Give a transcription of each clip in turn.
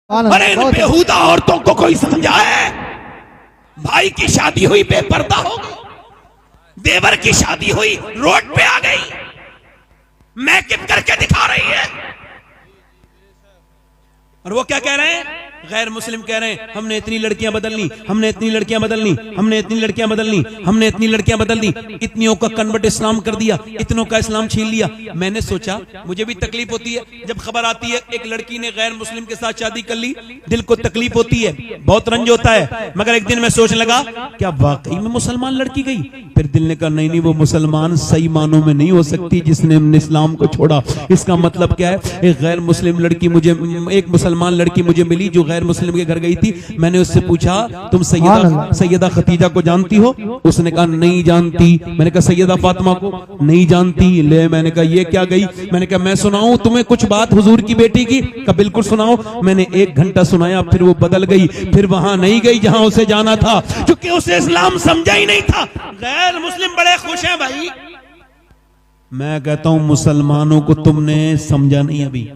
अरे इन बेहुदा औरतों को कोई समझाए। भाई की शादी हुई बेपर्दा हो गई, देवर की शादी हुई रोड पे आ गई, मैकअप करके दिखा रही है। और वो क्या कह रहे हैं? गैर मुस्लिम कह रहे हैं हमने इतनी लड़कियां बदल ली, हमने इतनी लड़कियां बदल ली, हमने इतनी लड़कियां बदल ली, हमने इतनी लड़कियां बदल दी, इतनियों का कन्वर्ट इस्लाम कर दिया, इतनों का इस्लाम छीन लिया। मैंने सोचा, मुझे भी तकलीफ होती है जब खबर आती है एक लड़की ने गैर मुस्लिम के साथ शादी कर ली, दिल को तकलीफ होती है, बहुत रंज होता है। मगर एक दिन मैं सोचने लगा क्या वाकई में मुसलमान लड़की गई? फिर दिल ने कहा नहीं, वो मुसलमान सही मानों में नहीं हो सकती जिसने इस्लाम को छोड़ा। इसका मतलब क्या है? एक गैर मुस्लिम लड़की मुझे, एक मुसलमान लड़की मुझे मिली जो गैर मुस्लिम के घर गई थी। मैंने उससे पूछा तुम सैयदा खतीजा को जानती हो? उसने कहा नहीं जानती। मैंने कहा सैयदा फातिमा को? नहीं जानती। ले, मैंने कहा ये क्या गई? मैंने कहा मैं सुनाऊं तुम्हें कुछ बात हुजूर की बेटी की? कहा बिल्कुल सुनाओ। मैंने 1 घंटा सुनाया, फिर वो बदल गई, फिर वहां नहीं गई जहां उसे जाना था, क्योंकि उसे इस्लाम समझा ही नहीं था। गैर मुस्लिम बड़े खुश हैं भाई। मैं कहता हूं मुसलमानों को तुमने समझा नहीं अभी।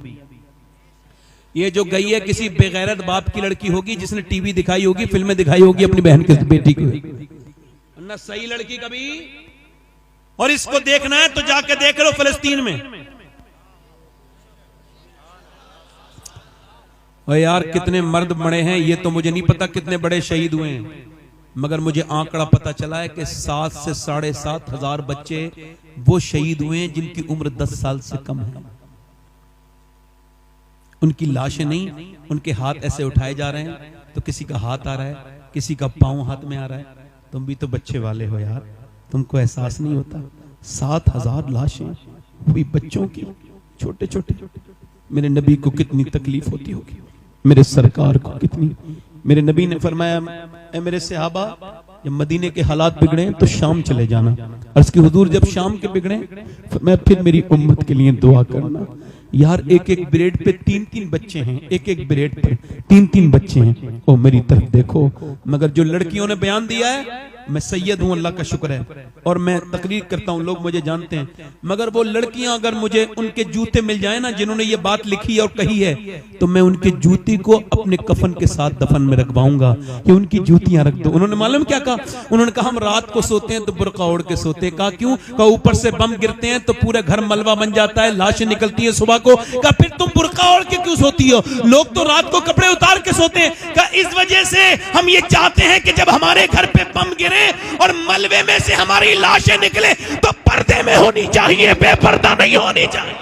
ये जो गई है किसी बेगैरत बाप की लड़की होगी जिसने टीवी दिखाई होगी, फिल्में दिखाई होगी अपनी बहन की बेटी को, ना सही लड़की कभी। और इसको देखना है तो जाके देख लो फिलिस्तीन में। और यार कितने मर्द मरे हैं ये तो मुझे नहीं पता, कितने बड़े शहीद हुए हैं, मगर मुझे आंकड़ा पता चला है कि 7 से 7.5 हजार बच्चे वो शहीद हुए हैं जिनकी उम्र 10 साल से कम है। उनकी लाशें नहीं, उनके हाथ ऐसे उठाए जा रहे हैं तो किसी का हाथ आ रहा है, किसी का पांव हाथ में आ रहा है। तुम भी तो बच्चे वाले हो यार, तुमको एहसास नहीं होता? 7,000 लाशें हुई बच्चों की, छोटे छोटे। मेरे नबी को कितनी तकलीफ होती होगी, मेरे सरकार को कितनी। मेरे नबी ने फरमाया ए मेरे सहाबा, जब मदीने के हालात बिगड़े तो शाम चले जाना। अर्ज़ की हुजूर जब शाम के बिगड़े मैं फिर मेरी उम्मत के लिए दुआ करना। यार एक ब्रेड पे 3-3 बच्चे हैं, एक ब्रेड पे 3-3 बच्चे हैं। ओ मेरी तरफ देखो। मगर जो लड़कियों ने बयान दिया है, मैं सैयद हूं, अल्लाह का शुक्र है, और मैं तकरीर करता हूं, लोग मुझे जानते हैं। मगर वो लड़कियां अगर मुझे उनके जूते मिल जाए ना जिन्होंने ये बात लिखी और कही है, तो मैं उनके जूती को अपने कफन के साथ दफन में रखवाऊंगा कि उनकी जूतियां रख दो। उन्होंने मालूम क्या कहा? उन्होंने कहा हम रात को सोते हैं तो बुर्का ओढ़ के सोते। कहा क्यों? कहा ऊपर से बम गिरते हैं तो पूरे घर मलबा बन जाता है, लाशें निकलती है सुबह को। कहा फिर तुम बुर्का ओढ़ के क्यों सोती हो? लोग तो रात को कपड़े उतार के सोते हैं। कहा इस वजह से हम ये चाहते हैं कि जब हमारे घर पे बम गिरे और मलबे में से हमारी लाशें निकले तो पर्दे में होनी चाहिए, बेपर्दा नहीं होनी चाहिए।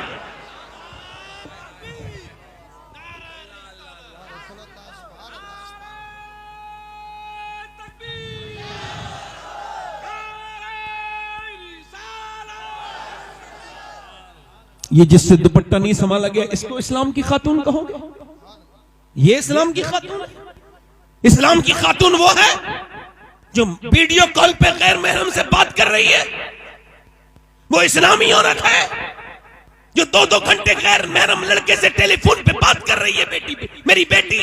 ये जिससे दुपट्टा नहीं संभाला गया इसको इस्लाम की खातून कहोगे? ये इस्लाम की खातून? इस्लाम की खातून वो है जो वीडियो कॉल पे गैर महरम से बात कर रही है, वो इस्लामी औरत है जो 2-2 घंटे गैर महरम लड़के से टेलीफोन पे बात कर रही है। बेटी, मेरी बेटी,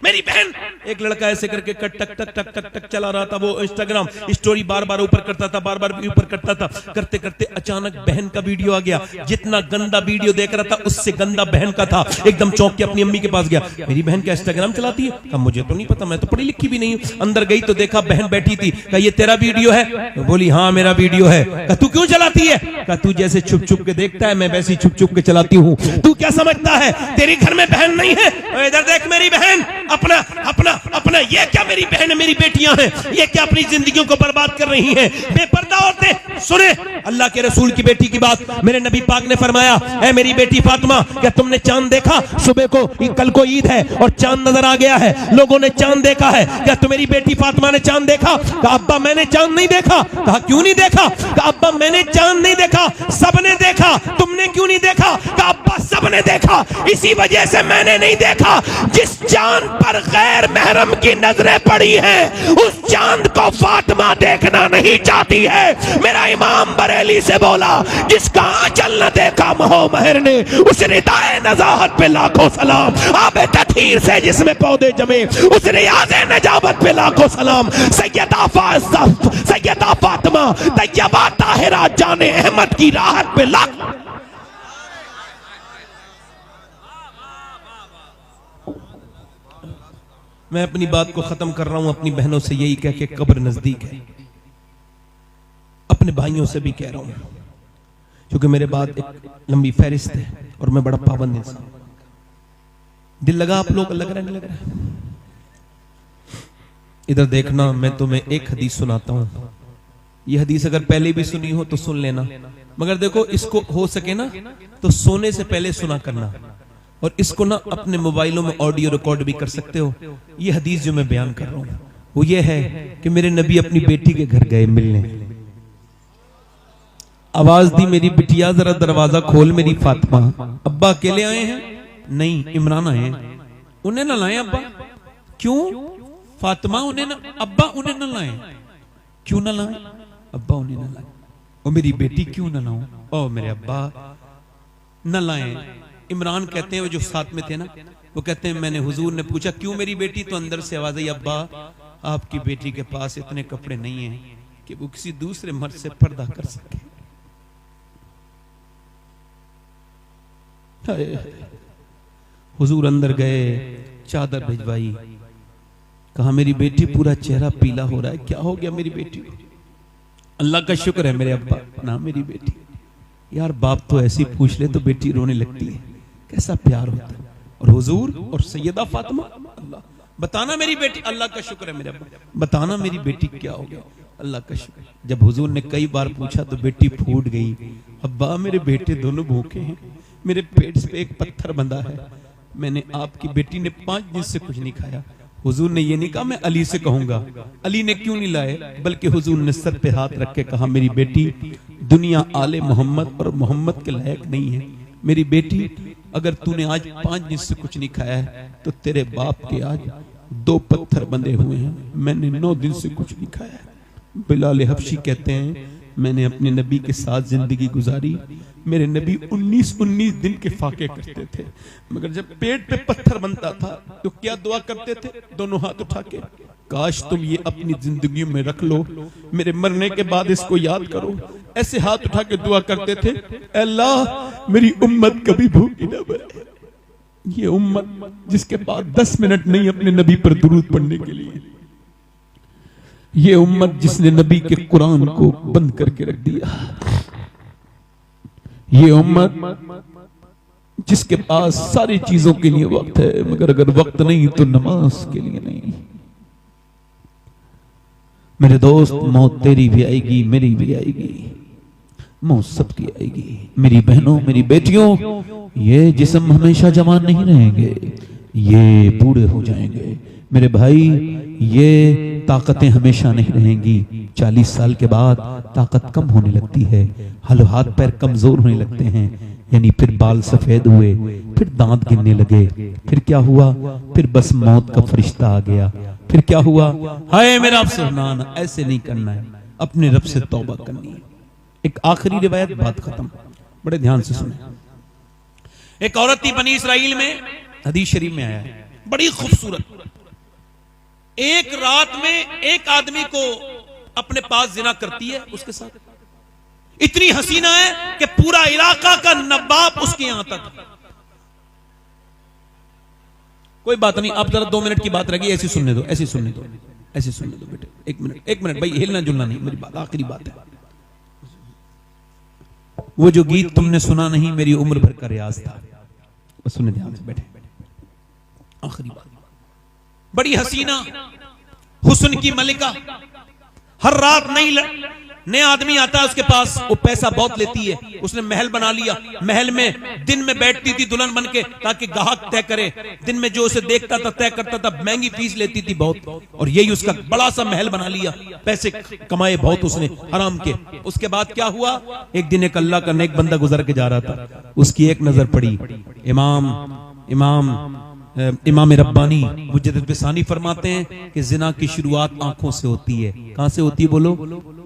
मेरी बहन। एक लड़का ऐसे करके टक टक टक टक टक टक चला रहा था, वो इंस्टाग्राम स्टोरी बार बार ऊपर करता था, बार बार ऊपर करता था। करते करते अचानक बहन का वीडियो आ गया। जितना गंदा वीडियो देख रहा था उससे गंदा बहन का था। एकदम चौंक के अपनी अम्मी के पास गया, मेरी बहन क्या इंस्टाग्राम चलाती है? कहा मुझे तो नहीं पता, मैं तो पढ़ी लिखी भी नहीं हूं। अंदर गई तो देखा बहन बैठी थी। कहा ये तेरा वीडियो है? तो बोली हाँ मेरा वीडियो है। कहा तू क्यों चलाती है? कहा तू जैसे छुप छुप के देखता है मैं वैसे छुप छुप के चलाती हूँ। तू क्या समझता है तेरी घर में बहन नहीं है? इधर देख मेरी बहन, अपना अपना अपना। ये क्या मेरी बहन, मेरी बेटियां हैं, ये क्या अपनी जिंदगियों को बर्बाद कर रही हैं? बेपर्दा औरतें। सुने अल्लाह के रसूल की बेटी की बात। मेरे नबी पाक ने फरमाया ऐ मेरी बेटी फातिमा, क्या तुमने चांद देखा? सुबह को, कल को ईद है और चांद नजर आ गया है, लोगों ने चांद देखा है, क्या तुम्हारी बेटी फातिमा ने चांद देखा? कहा अब्बा मैंने चांद नहीं देखा। कहा क्यों नहीं देखा? कहा अब्बा मैंने चांद नहीं देखा, सबने देखा, तुमने क्यों नहीं देखा? कहा अब्बा सबने देखा, इसी वजह से मैंने नहीं देखा। जिस चांद पर गैर महरम की नजरें पड़ी हैं उस चांद को फातिमा देखना नहीं चाहती है। मेरा इमाम बरेली से बोला जिसका आंचल न देखा महो महर ने, उस रिदाए नजाहत पे लाखों सलाम। आबे तथीर से जिसमें पौधे जमे उस रियाज़े नजावत पे लाखों सलाम। सैयदा फातिमा तैयबा ताहिरा जाने अहमद की राहत पे लाख मैं अपनी बात को खत्म कर रहा हूं अपनी बहनों से यही कह के, कब्र नजदीक है। अपने भाइयों से भी कह रहा हूं, क्योंकि मेरे बाद एक लंबी फहरिस्त है और मैं बड़ा पाबंद इंसान। दिल लगा आप लोग? लग रहा नहीं लग रहा? इधर देखना, मैं तुम्हें एक हदीस सुनाता हूं। यह हदीस अगर पहले भी सुनी हो तो सुन लेना, मगर देखो इसको हो सके ना तो सोने से पहले सुना करना, और इसको ना अपने मोबाइलों में ऑडियो रिकॉर्ड भी कर सकते हो। यह हदीस जो मैं बयान कर रहा हूं वो ये है कि मेरे नबी अपनी बेटी के घर गए मिलने। आवाज दी, मेरी बिटिया जरा दरवाजा खोल मेरी फातिमा। अब्बा अकेले आए हैं? नहीं, इमरान आए हैं। उन्हें ना लाए अब्बा? क्यों? फातिमा उन्हें ना, अब्बा उन्हें ना लाए। क्यों ना लाए? अब्बा उन्हें ना लाए। और मेरी बेटी क्यों ना लाऊं? ओ मेरे अब्बा न लाए। इमरान कहते हैं, वो जो साथ में थे ना, वो कहते हैं मैंने, हुजूर ने पूछा क्यों मेरी बेटी? तो अंदर से आवाज आई, अब्बा आपकी बेटी के पास इतने कपड़े नहीं हैं कि वो किसी दूसरे मर्द से पर्दा कर सके। हुजूर अंदर गए, चादर भिजवाई, कहा मेरी बेटी पूरा चेहरा पीला हो रहा है, क्या हो गया मेरी बेटी को? अल्लाह का शुक्र है मेरे अब्बा ना मेरी बेटी। यार बाप तो ऐसी पूछ ले तो बेटी रोने लगती है, कैसा प्यार होता है। और हुजूर और सैयदा फातिमा, अल्लाह बताना मेरी बेटी, अल्लाह का शुक्र है मेरे अब्बा, बताना मेरी बेटी क्या हो गया, अल्लाह का शुक्र। जब हुजूर ने कई बार पूछा तो बेटी फूट गई, अब्बा मेरे बेटे दोनों भूखे हैं, मेरे पेट पे एक पत्थर बंधा है, मैंने आपकी बेटी ने 5 दिन से कुछ नहीं खाया। हुजूर ने ये नहीं कहा मैं अली से कहूंगा। अली ने क्यों नहीं लाए? बल्कि हुजूर ने सर पे हाथ रख के कहा मेरी बेटी दुनिया आले मोहम्मद और मोहम्मद के लायक नहीं है। मेरी बेटी अगर तूने आज 5 दिन से कुछ नहीं खाया है तो तेरे बाप के आज 2 पत्थर बंधे हुए हैं, मैंने 9 दिन से कुछ नहीं खाया है। बिलाल हबशी कहते हैं मैंने अपने नबी के साथ जिंदगी गुजारी, मेरे नबी 19 दिन के फाके करते थे, मगर जब पेट पे पत्थर बनता था तो क्या दुआ करते थे? दोनों हाथ उठा के, काश तुम ये अपनी जिंदगी में रख लो, मेरे मरने के बाद इसको याद करो। ऐसे हाथ उठा के दुआ करते थे, अल्लाह मेरी उम्मत कभी भूखी न मरे। ये उम्मत जिसके पास 10 मिनट नहीं अपने नबी पर दुरूद पढ़ने के लिए, ये उम्मत जिसने नबी के कुरान को बंद करके रख दिया, ये उम्मत जिसके पास सारी चीजों के लिए वक्त है, मगर अगर वक्त नहीं तो नमाज के लिए नहीं। मेरे दोस्त मौत तेरी भी आएगी, मेरी भी आएगी, मौत सबकी आएगी। मेरी बहनों मेरी बेटियों, ये जिस्म हमेशा जवान नहीं रहेंगे, ये बूढ़े हो जाएंगे। मेरे भाई ये ताकतें हमेशा नहीं रहेंगी, 40 साल के बाद ताकत कम होने लगती है, हाथ पैर कमजोर होने लगते हैं, यानी फिर बाल सफेद हुए, फिर दांत गिरने लगे, फिर क्या हुआ? फिर बस मौत का फरिश्ता आ गया। फिर क्या हुआ? हाय मेरा अफसोस, ऐसे नहीं करना है, अपने रब से तौबा करनी है। एक आखिरी रिवायत, बात खत्म, बड़े ध्यान से सुने। एक औरत थी बनी इसराइल में, हदीस शरीफ में आया है, बड़ी खूबसूरत। एक रात में एक आदमी को अपने पास जिना करती है, उसके साथ इतनी हसीना है कि पूरा इलाका का नवाब उसके यहां तक। कोई बात नहीं, आप जरा 2 मिनट की बात रहेगी, ऐसी सुनने दो, ऐसी सुनने दो, ऐसी सुनने दो बेटे, 1 मिनट भाई, हिलना जुलना नहीं, मेरी बात आखिरी बात है। वो जो गीत तुमने सुना नहीं मेरी उम्र भर का रियाज था, बस सुनने ध्यान से बैठे, आखिरी बात। बड़ी हसीना हुस्न की मलिका, हर रात नया आदमी आता है उसके पास, वो पैसा बहुत लेती है, उसने महल बना लिया, महल में दिन में बैठती थी दुल्हन बन के ताकि ग्राहक तय करे, दिन में जो उसे देखता था तय करता था, महंगी फीस लेती थी बहुत, और यही उसका बड़ा सा महल बना लिया, पैसे कमाए बहुत उसने हराम के। उसके बाद क्या हुआ? एक दिन एक अल्लाह का नेक बंदा गुजर के जा रहा था, उसकी एक नजर पड़ी, इमाम रब्बानी मुजद्दिद बिसानी फरमाते हैं कि जिना की शुरुआत आंखों से होती है। कहां से होती है बोलो?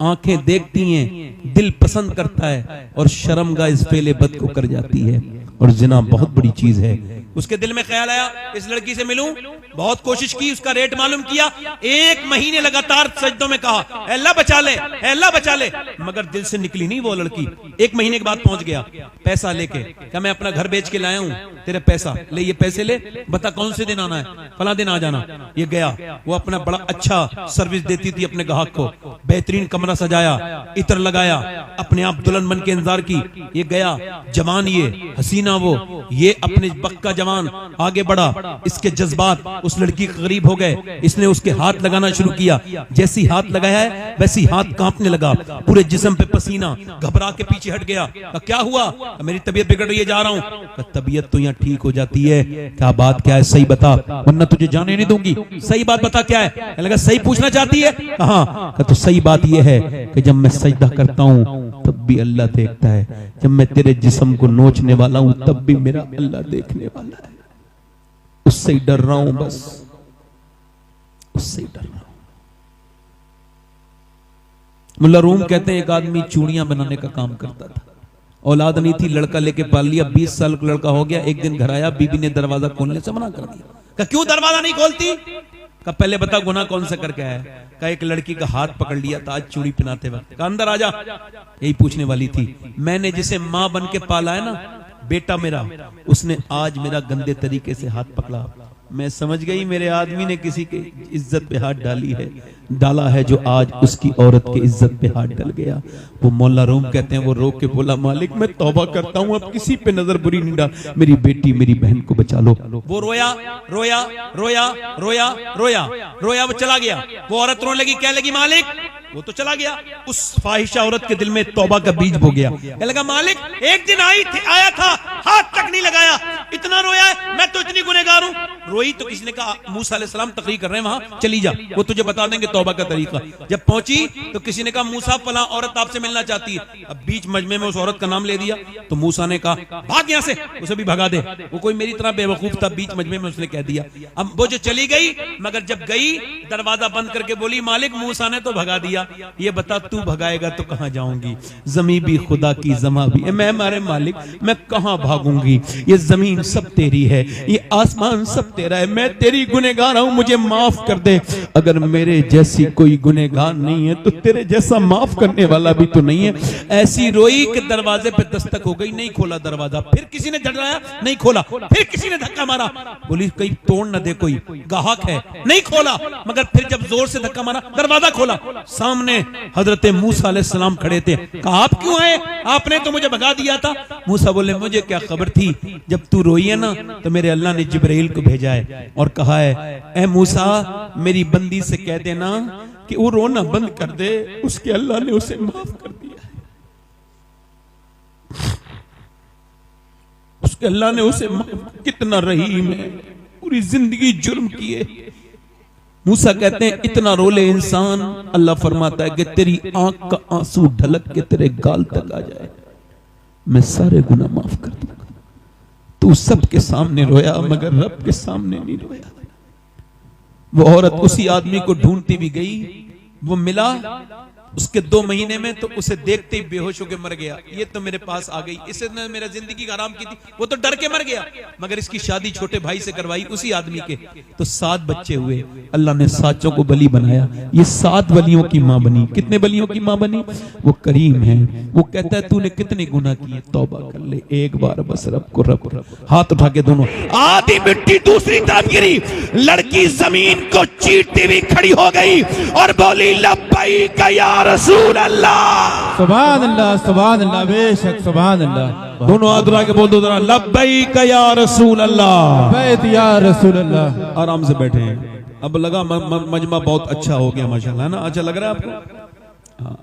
आंखें देखती हैं, दिल पसंद करता है और शर्मगाह इस फेले बद को कर जाती है, और जिना बहुत बड़ी चीज है। उसके दिल में ख्याल आया इस लड़की से मिलूं, बहुत कोशिश की, उसका रेट मालूम किया, 1 महीने लगातार सजदों में कहा अल्लाह बचा ले, अल्लाह बचा ले, मगर दिल से निकली नहीं वो लड़की। 1 महीने के बाद पहुंच गया पैसा लेके, क्या मैं अपना घर बेच के लाया हूं, तेरे पैसा ले, ये पैसे ले, बता कौन से दिन आना है। फला दिन आ जाना। ये गया, वो अपना बड़ा अच्छा सर्विस देती थी अपने ग्राहक को, बेहतरीन कमरा सजाया, इत्र लगाया, अपने आप दुल्हन बन के इंतजार की। ये गया जवान, ये हसीना, वो ये अपने वक्त का जवान आगे बढ़ा, इसके जज्बात उस लड़की के करीब हो गए, इसने उसके हाथ लगाना शुरू किया। जैसी हाथ लगाया है वैसी हाथ कांपने लगा, पूरे जिस्म पे पसीना, घबरा के पीछे हट गया। क्या हुआ? मेरी तबीयत बिगड़ रही है, जा रहा हूं। तबीयत तो यहाँ ठीक हो जाती है, क्या बात क्या है, सही बता वरना तुझे जाने नहीं दूंगी, सही बात बता क्या है। लगा सही पूछना चाहती है? हाँ। तो सही बात यह है कि जब मैं सजदा करता हूँ तब भी अल्लाह देखता है, जब मैं तेरे जिस्म को नोचने वाला हूं तब भी मेरा अल्लाह देखने वाला है। उससे ही डर रहा हूं, बस उससे ही डर रहा हूं। मुल्ला रूम कहते हैं एक आदमी चूड़ियां बनाने का काम करता था, औलाद नहीं थी, लड़का लेके पाल लिया, 20 साल का लड़का हो गया। एक दिन घर आया, बीबी ने दरवाजा खोलने से मना कर दिया। कहा क्यों दरवाजा नहीं खोलती? कहा पहले बता गुनाह कौन सा करके आया है? कहा एक लड़की का हाथ पकड़ लिया था आज चूड़ी पहनाते वक्त। कहा अंदर आजा। यही पूछने वाली थी। मैंने जिसे माँ बन के पाला है ना, बेटा मेरा, उसने आज मेरा गंदे तरीके से हाथ पकड़ा। मैं समझ गई मेरे आदमी ने किसी के इज्जत पे हाथ डाला है जो आज उसकी औरत के इज्जत पे हाथ डल गया। वो मौला रूम कहते हैं वो रो के बोला मालिक मैं तौबा करता हूँ, अब किसी पे नजर बुरी नहीं डाल, मेरी बेटी मेरी बहन को बचा लो। वो रोया रोया रोया रोया रोया रोया, वो चला गया। वो औरत रोने लगी, क्या लगी मालिक? वो तो चला गया। उस फाहिशा औरत के दिल में तौबा का बीज बो गया। क्या लगा मालिक एक दिन आया था, हाथ तक नहीं लगाया, इतना रोया है, मैं तो इतनी गुनहगार हूं। रोई तो किसी ने कहा मूसा अलैहिस्सलाम तकरीर कर रहे हैं वहां, चली जा, वो तुझे बता देंगे तौबा का तरीका। जब पहुंची तो किसी ने कहा मूसा फला औरत आपसे मिलना चाहती है। अब बीच मजमे में उस औरत का नाम ले दिया तो मूसा ने कहा भाग यहां से, उसे भी भगा दे। वो कोई मेरी तरह बेवकूफ था, बीच मजमे में उसने कह दिया। अब वो जो चली गई, मगर जब गई दरवाजा बंद करके बोली मालिक मूसा ने तो भगा दिया, ये बता तू भगाएगा तो कहां जाऊंगी? जमीन भी खुदा की, जमा भी मैं मारे मालिक, मैं कहां भागूंगी? ये जमीन सब तेरी है, ये आसमान सब तेरा है, मैं तेरी गुनहगार हूं, मुझे माफ कर दे। अगर मेरे जैसी कोई गुनहगार नहीं है तो तेरे जैसा माफ करने वाला भी तो नहीं है। ऐसी रोई कि दरवाजे पे दस्तक हो गई, नहीं खोला दरवाजा। फिर किसी ने झड़ाया, नहीं खोला। फिर किसी ने धक्का मारा, बोली कहीं तोड़ न दे, कोई गाहक है, नहीं खोला। मगर फिर जब जोर से धक्का मारा, दरवाजा खोला, सामने हजरत मूसा अलैहिस्सलाम खड़े थे। कहा आप क्यों आए? आपने तो मुझे भगा दिया था। मूसा बोले मुझे क्या खबर थी, जब तू रोई है ना तो मेरे अल्लाह ने जिब्राइल को भेजा है और कहा है ए मूसा मेरी बंदी से कह देना कि वो रोना बंद कर दे, उसके अल्लाह ने उसे माफ कर दिया है, उसके अल्लाह ने उसे कितना रहीम है, पूरी जिंदगी जुर्म किए। मूसा कहते हैं इतना रोले इंसान, अल्लाह फरमाता है कि तेरी आंख का आंसू ढलक के तेरे गाल तक आ जाए, मैं सारे गुनाह माफ कर दूंगा। तू सबके सामने रोया मगर रब के सामने नहीं रोया। वो औरत उसी आदमी को ढूंढती भी गई, वो मिला, उसके 2 महीने में तो उसे देखते ही बेहोश होकर मर गया। ये तो मेरे पास आ गई, इसने मेरा जिंदगी का आराम की थी, वो तो डर के मर गया। मगर इसकी शादी छोटे भाई से करवाई उसी आदमी के, तो 7 बच्चे हुए। अल्लाह ने 7 को बली बनाया, ये 7 बलियों की माँ बनी। कितने बलियों की माँ बनी? वो करीम है, वो कहता है तूने कितने गुनाह किए, तौबा कर ले एक बार बस, रब को रब। हाथ उठा के दोनों, आधी मिट्टी दूसरी तरफ गिरी, लड़की जमीन को चीरती हुई खड़ी हो गई और बोली लब्बैक या रसूल अल्लाह। सुभान अल्लाह, सुभान अल्लाह, बेशक सुभान अल्लाह। दोनों हाथ उठा के बोल दो जरा, लब्बैक या रसूल अल्लाह, लब्बैक या रसूल अल्लाह। आराम से बैठे हैं। अब लगा मजमा बहुत अच्छा हो गया माशाल्लाह, है ना? अच्छा लग रहा है आपको? हाँ।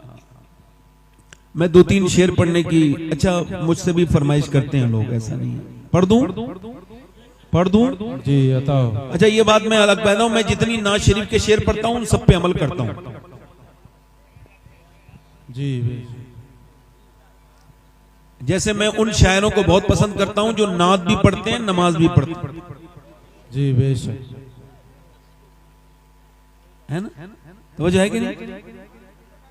मैं 2-3 शेर पढ़ने की, अच्छा मुझसे भी फरमाइश करते हैं लोग, ऐसा नहीं है। पढ़ दूं जी? बताओ। अच्छा ये बात मैं अलग पैदा हूं, मैं जितनी नाज शरीफ के शेर पढ़ता हूं उन सब पे अमल करता हूं जी। जैसे मैं उन शायरों को बहुत पसंद करता हूं जो नात भी पढ़ते हैं, नमाज भी पढ़ते हैं जी, बेशक, है ना? तो वजह है कि नहीं?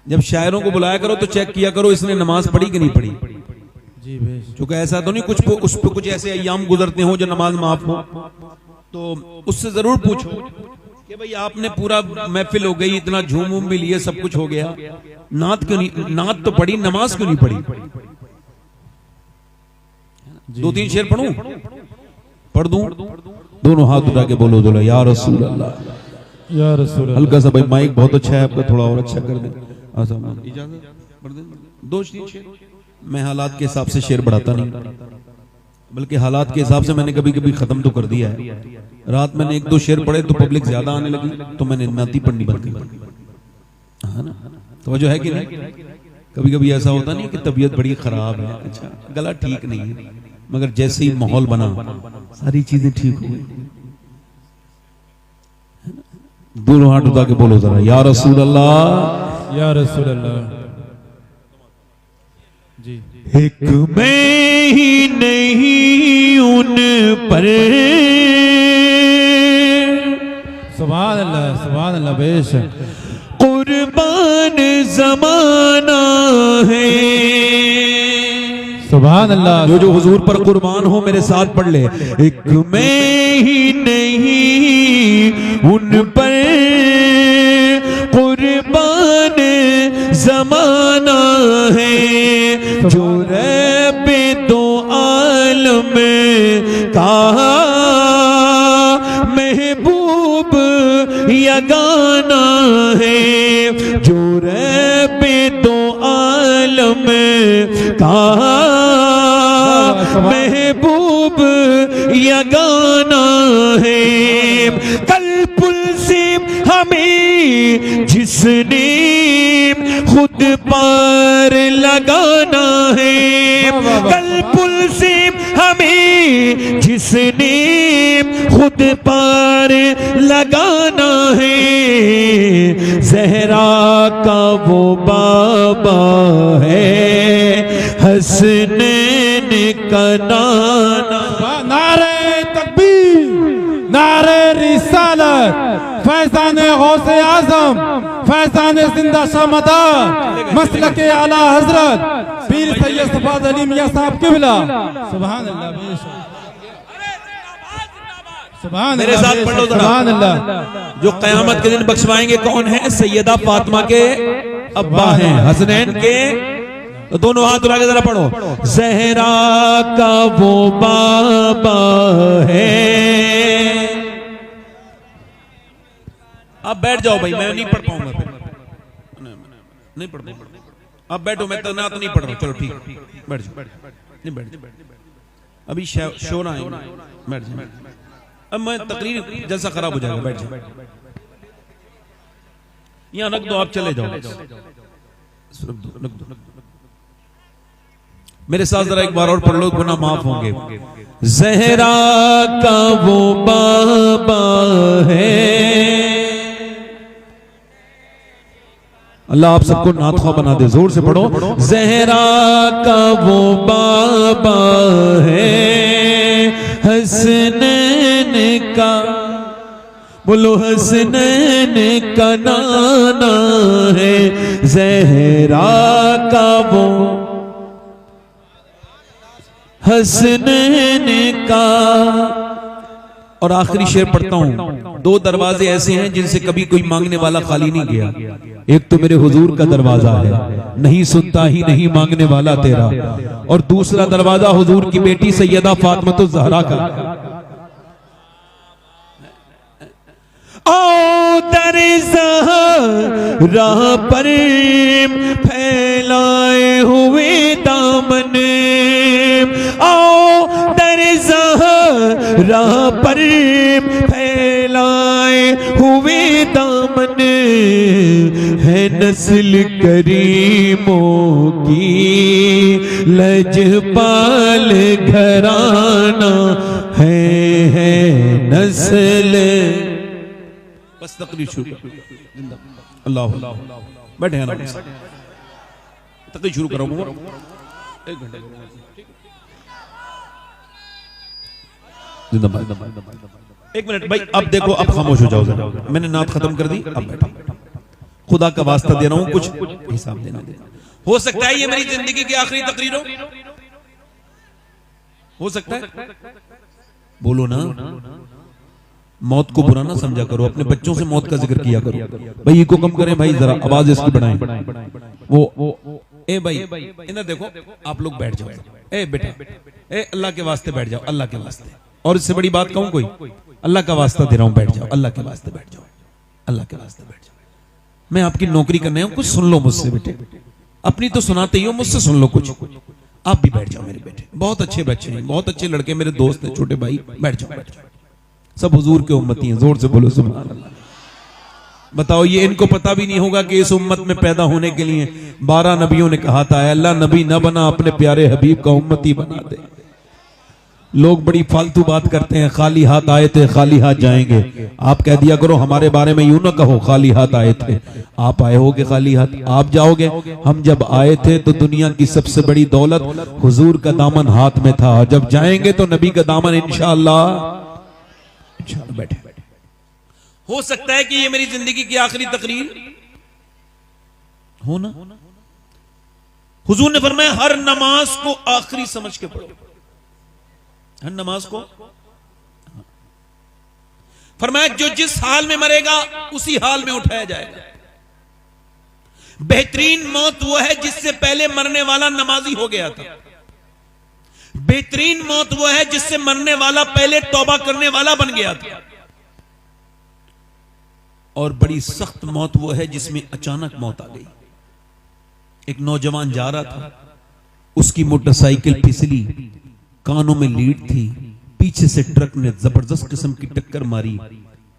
जब शायरों को बुलाया करो तो चेक किया करो इसने नमाज पढ़ी कि नहीं पढ़ी जी, बेशक। क्योंकि ऐसा तो नहीं कुछ उस पे कुछ ऐसे अय्याम गुजरते हो जो नमाज माफ हो, तो उससे जरूर पूछो कि भाई आपने पूरा महफिल हो गई, इतना झूम उम भी लिए, सब कुछ हो गया, नात क्यों नहीं? नात तो पढ़ी, नमाज क्यों नहीं पढ़ी? 2-3 शेर पढ़ूं? पढ़ दूं? दोनों हाथ उठा के बोलो जरा या रसूल अल्लाह, या रसूल अल्लाह। हल्का सा भाई माइक बहुत अच्छा है आपका, थोड़ा और अच्छा कर दें। दो शेर, मैं हालात के हिसाब से शेर बढ़ाता नहीं, बल्कि हालात के हिसाब से मैंने कभी कभी खत्म तो कर दिया है। रात मैंने एक दो शेर पढ़े तो पब्लिक ज्यादा आने लगी, तो मैंने नाती पढ़नी बंद कर दी, है ना? तो जो है कि नहीं, कभी कभी ऐसा होता नहीं कि तबीयत बड़ी खराब है, अच्छा गला ठीक नहीं है, मगर जैसे ही माहौल बना सारी चीजें ठीक हो गई। दोनों हाथ उठा के बोलो जरा या रसूल अल्लाह, या रसूल अल्लाह जी। एक मैं ही नहीं उन पर, सुभान अल्लाह, सुभान अल्लाह, बेशक कुर्बान जमाना है। सुभान अल्लाह। जो हुजूर पर कुर्बान हो मेरे साथ पढ़ ले, एक मैं ही नहीं उन पर, कुर्बान जमाना है। जो रब दो आलम का महबूब यगाना है, जो रब दो आलम का महबूब यगाना है। कल पुल से हमें जिसने खुद पार लगाना है, कल पुल से हमें जिसने खुद पार लगाना है। ज़हरा का वो बाबा है, हसनैन का नाना। नारे तकबीर, नारे रिसालत, फैज़ान गौसे आज़म, फैज़ान जिंदा शामदार, मसलक आला हजरत पीर सैयद सफाद अली मियां साहब किबला। सुभान अल्लाह, बेशक सुभान मेरे अल्लाह, साथ पढ़ लो जरा। सुभान अल्लाह। जो कयामत के दिन बख्शवाएंगे कौन है? सैयदा फातिमा के अब्बा हैं, हसनैन के। तो दोनों हाथ उठा के जरा पढ़ो, ज़हरा का वो बाबा है। आप बैठ जाओ भाई, मैं नहीं पढ़ पाऊंगा फिर, नहीं पढ़ पाऊंगा। आप बैठो, मैं तो ना तो नहीं पढ़ रहा, चलो ठीक, बैठ जाओ, नहीं बैठ, अभी शोर आए, बैठ जाओ। अब मैं तकरीर जैसा खराब हो जाएगा, बैठ जाओ, यहाँ रख दो, आप चले जाओ, रख दो। मेरे साथ जरा एक बार और पढ़ लो, गुनाह माफ होंगे। ज़हरा का वो बाबा है। अल्लाह आप सबको नातख़्वा बना दे, जोर से पढ़ो, ज़हरा का वो बाबा है, हसनैन का, बोलो हसनैन का नाना है। ज़हरा का वो हसनैन का। और आखिरी शेर पढ़ता हूं, दो दरवाजे ऐसे हैं जिनसे कभी कोई मांगने वाला खाली नहीं गया। एक तो मेरे हुजूर का दरवाजा है, नहीं सुनता ही नहीं मांगने वाला तेरा, और दूसरा दरवाजा हुजूर की बेटी सैयदा फातिमा ज़हरा का। आओ दर ज़हरा पर फैलाए हुए दामन, आओ दर ज़हरा पर फैलाए हुए दामन, है नस्ल करीमों की लजपाल घराना है नस्ल। बस तकरीर शुरू, अल्लाह बैठे हैं ना, तकरीर शुरू करो, एक घंटे एक मिनट भाई, अब देखो, अब खामोश हो जाओ जरा, मैंने नात खत्म कर दी, अब बैठो। खुदा का वास्ता दे रहा हूं, कुछ हिसाब देना देना। हो सकता है ये मेरी जिंदगी की आखिरी तकरीर हो सकता है, बोलो ना। मौत को बुरा ना समझा करो, अपने बच्चों से मौत का जिक्र किया करो। भाई को कम करें भाई, जरा आवाज इसकी बढ़ाएं। वो ए भाई इधर देखो, आप लोग बैठ जाओ। ए बेटा, ए अल्लाह के वास्ते बैठ जाओ, अल्लाह के वास्ते। और इससे बड़ी बात कहूं कोई? अल्लाह का वास्ता दे रहा हूं, बैठ जाओ, अल्लाह के वास्ते बैठ जाओ, अल्लाह के वास्ते बैठ जाओ। मैं आपकी नौकरी करने हूं, कुछ सुन लो मुझसे बेटे, अपनी तो सुनाते ही हो, मुझसे सुन लो कुछ। आप भी बैठ जाओ मेरे बेटे, बहुत अच्छे बच्चे हैं, बहुत अच्छे लड़के, मेरे दोस्त हैं, छोटे भाई, बैठ जाओ, बैठ जाओ। सब हुजूर के उम्मती हैं, जोर से बोलो सुभान अल्लाह। बताओ, ये इनको पता भी नहीं होगा कि इस उम्मत में पैदा होने के लिए 12 नबियों ने कहा था, अल्लाह नबी न बना, अपने प्यारे हबीब का उम्मती बना दे। लोग बड़ी फालतू बात करते हैं, खाली हाथ आए थे खाली हाथ जाएंगे। आप कह दिया करो हमारे बारे में यूं ना कहो खाली हाथ आए थे, आप आए होगे खाली हाथ, आप जाओगे। हम जब आए थे तो दुनिया की सबसे बड़ी दौलत हुजूर का दामन हाथ में था, जब जाएंगे तो नबी का दामन इंशाअल्लाह। बैठे, हो सकता है कि ये मेरी जिंदगी की आखिरी तकरीर हो ना। हुजूर ने फरमाया हर नमाज को आखिरी समझ के पढ़ो, हर नमाज को। फरमाया जो जिस हाल में मरेगा उसी हाल में उठाया जाएगा। बेहतरीन मौत वो है जिससे पहले मरने वाला नमाजी हो गया था। बेहतरीन मौत वो है जिससे मरने वाला पहले तौबा करने वाला बन गया था। और बड़ी सख्त मौत वो है जिसमें अचानक मौत आ गई। एक नौजवान जा रहा था, उसकी मोटरसाइकिल फिसली, कानों में लीड थी, पीछे से ट्रक ने जबरदस्त किस्म की टक्कर मारी।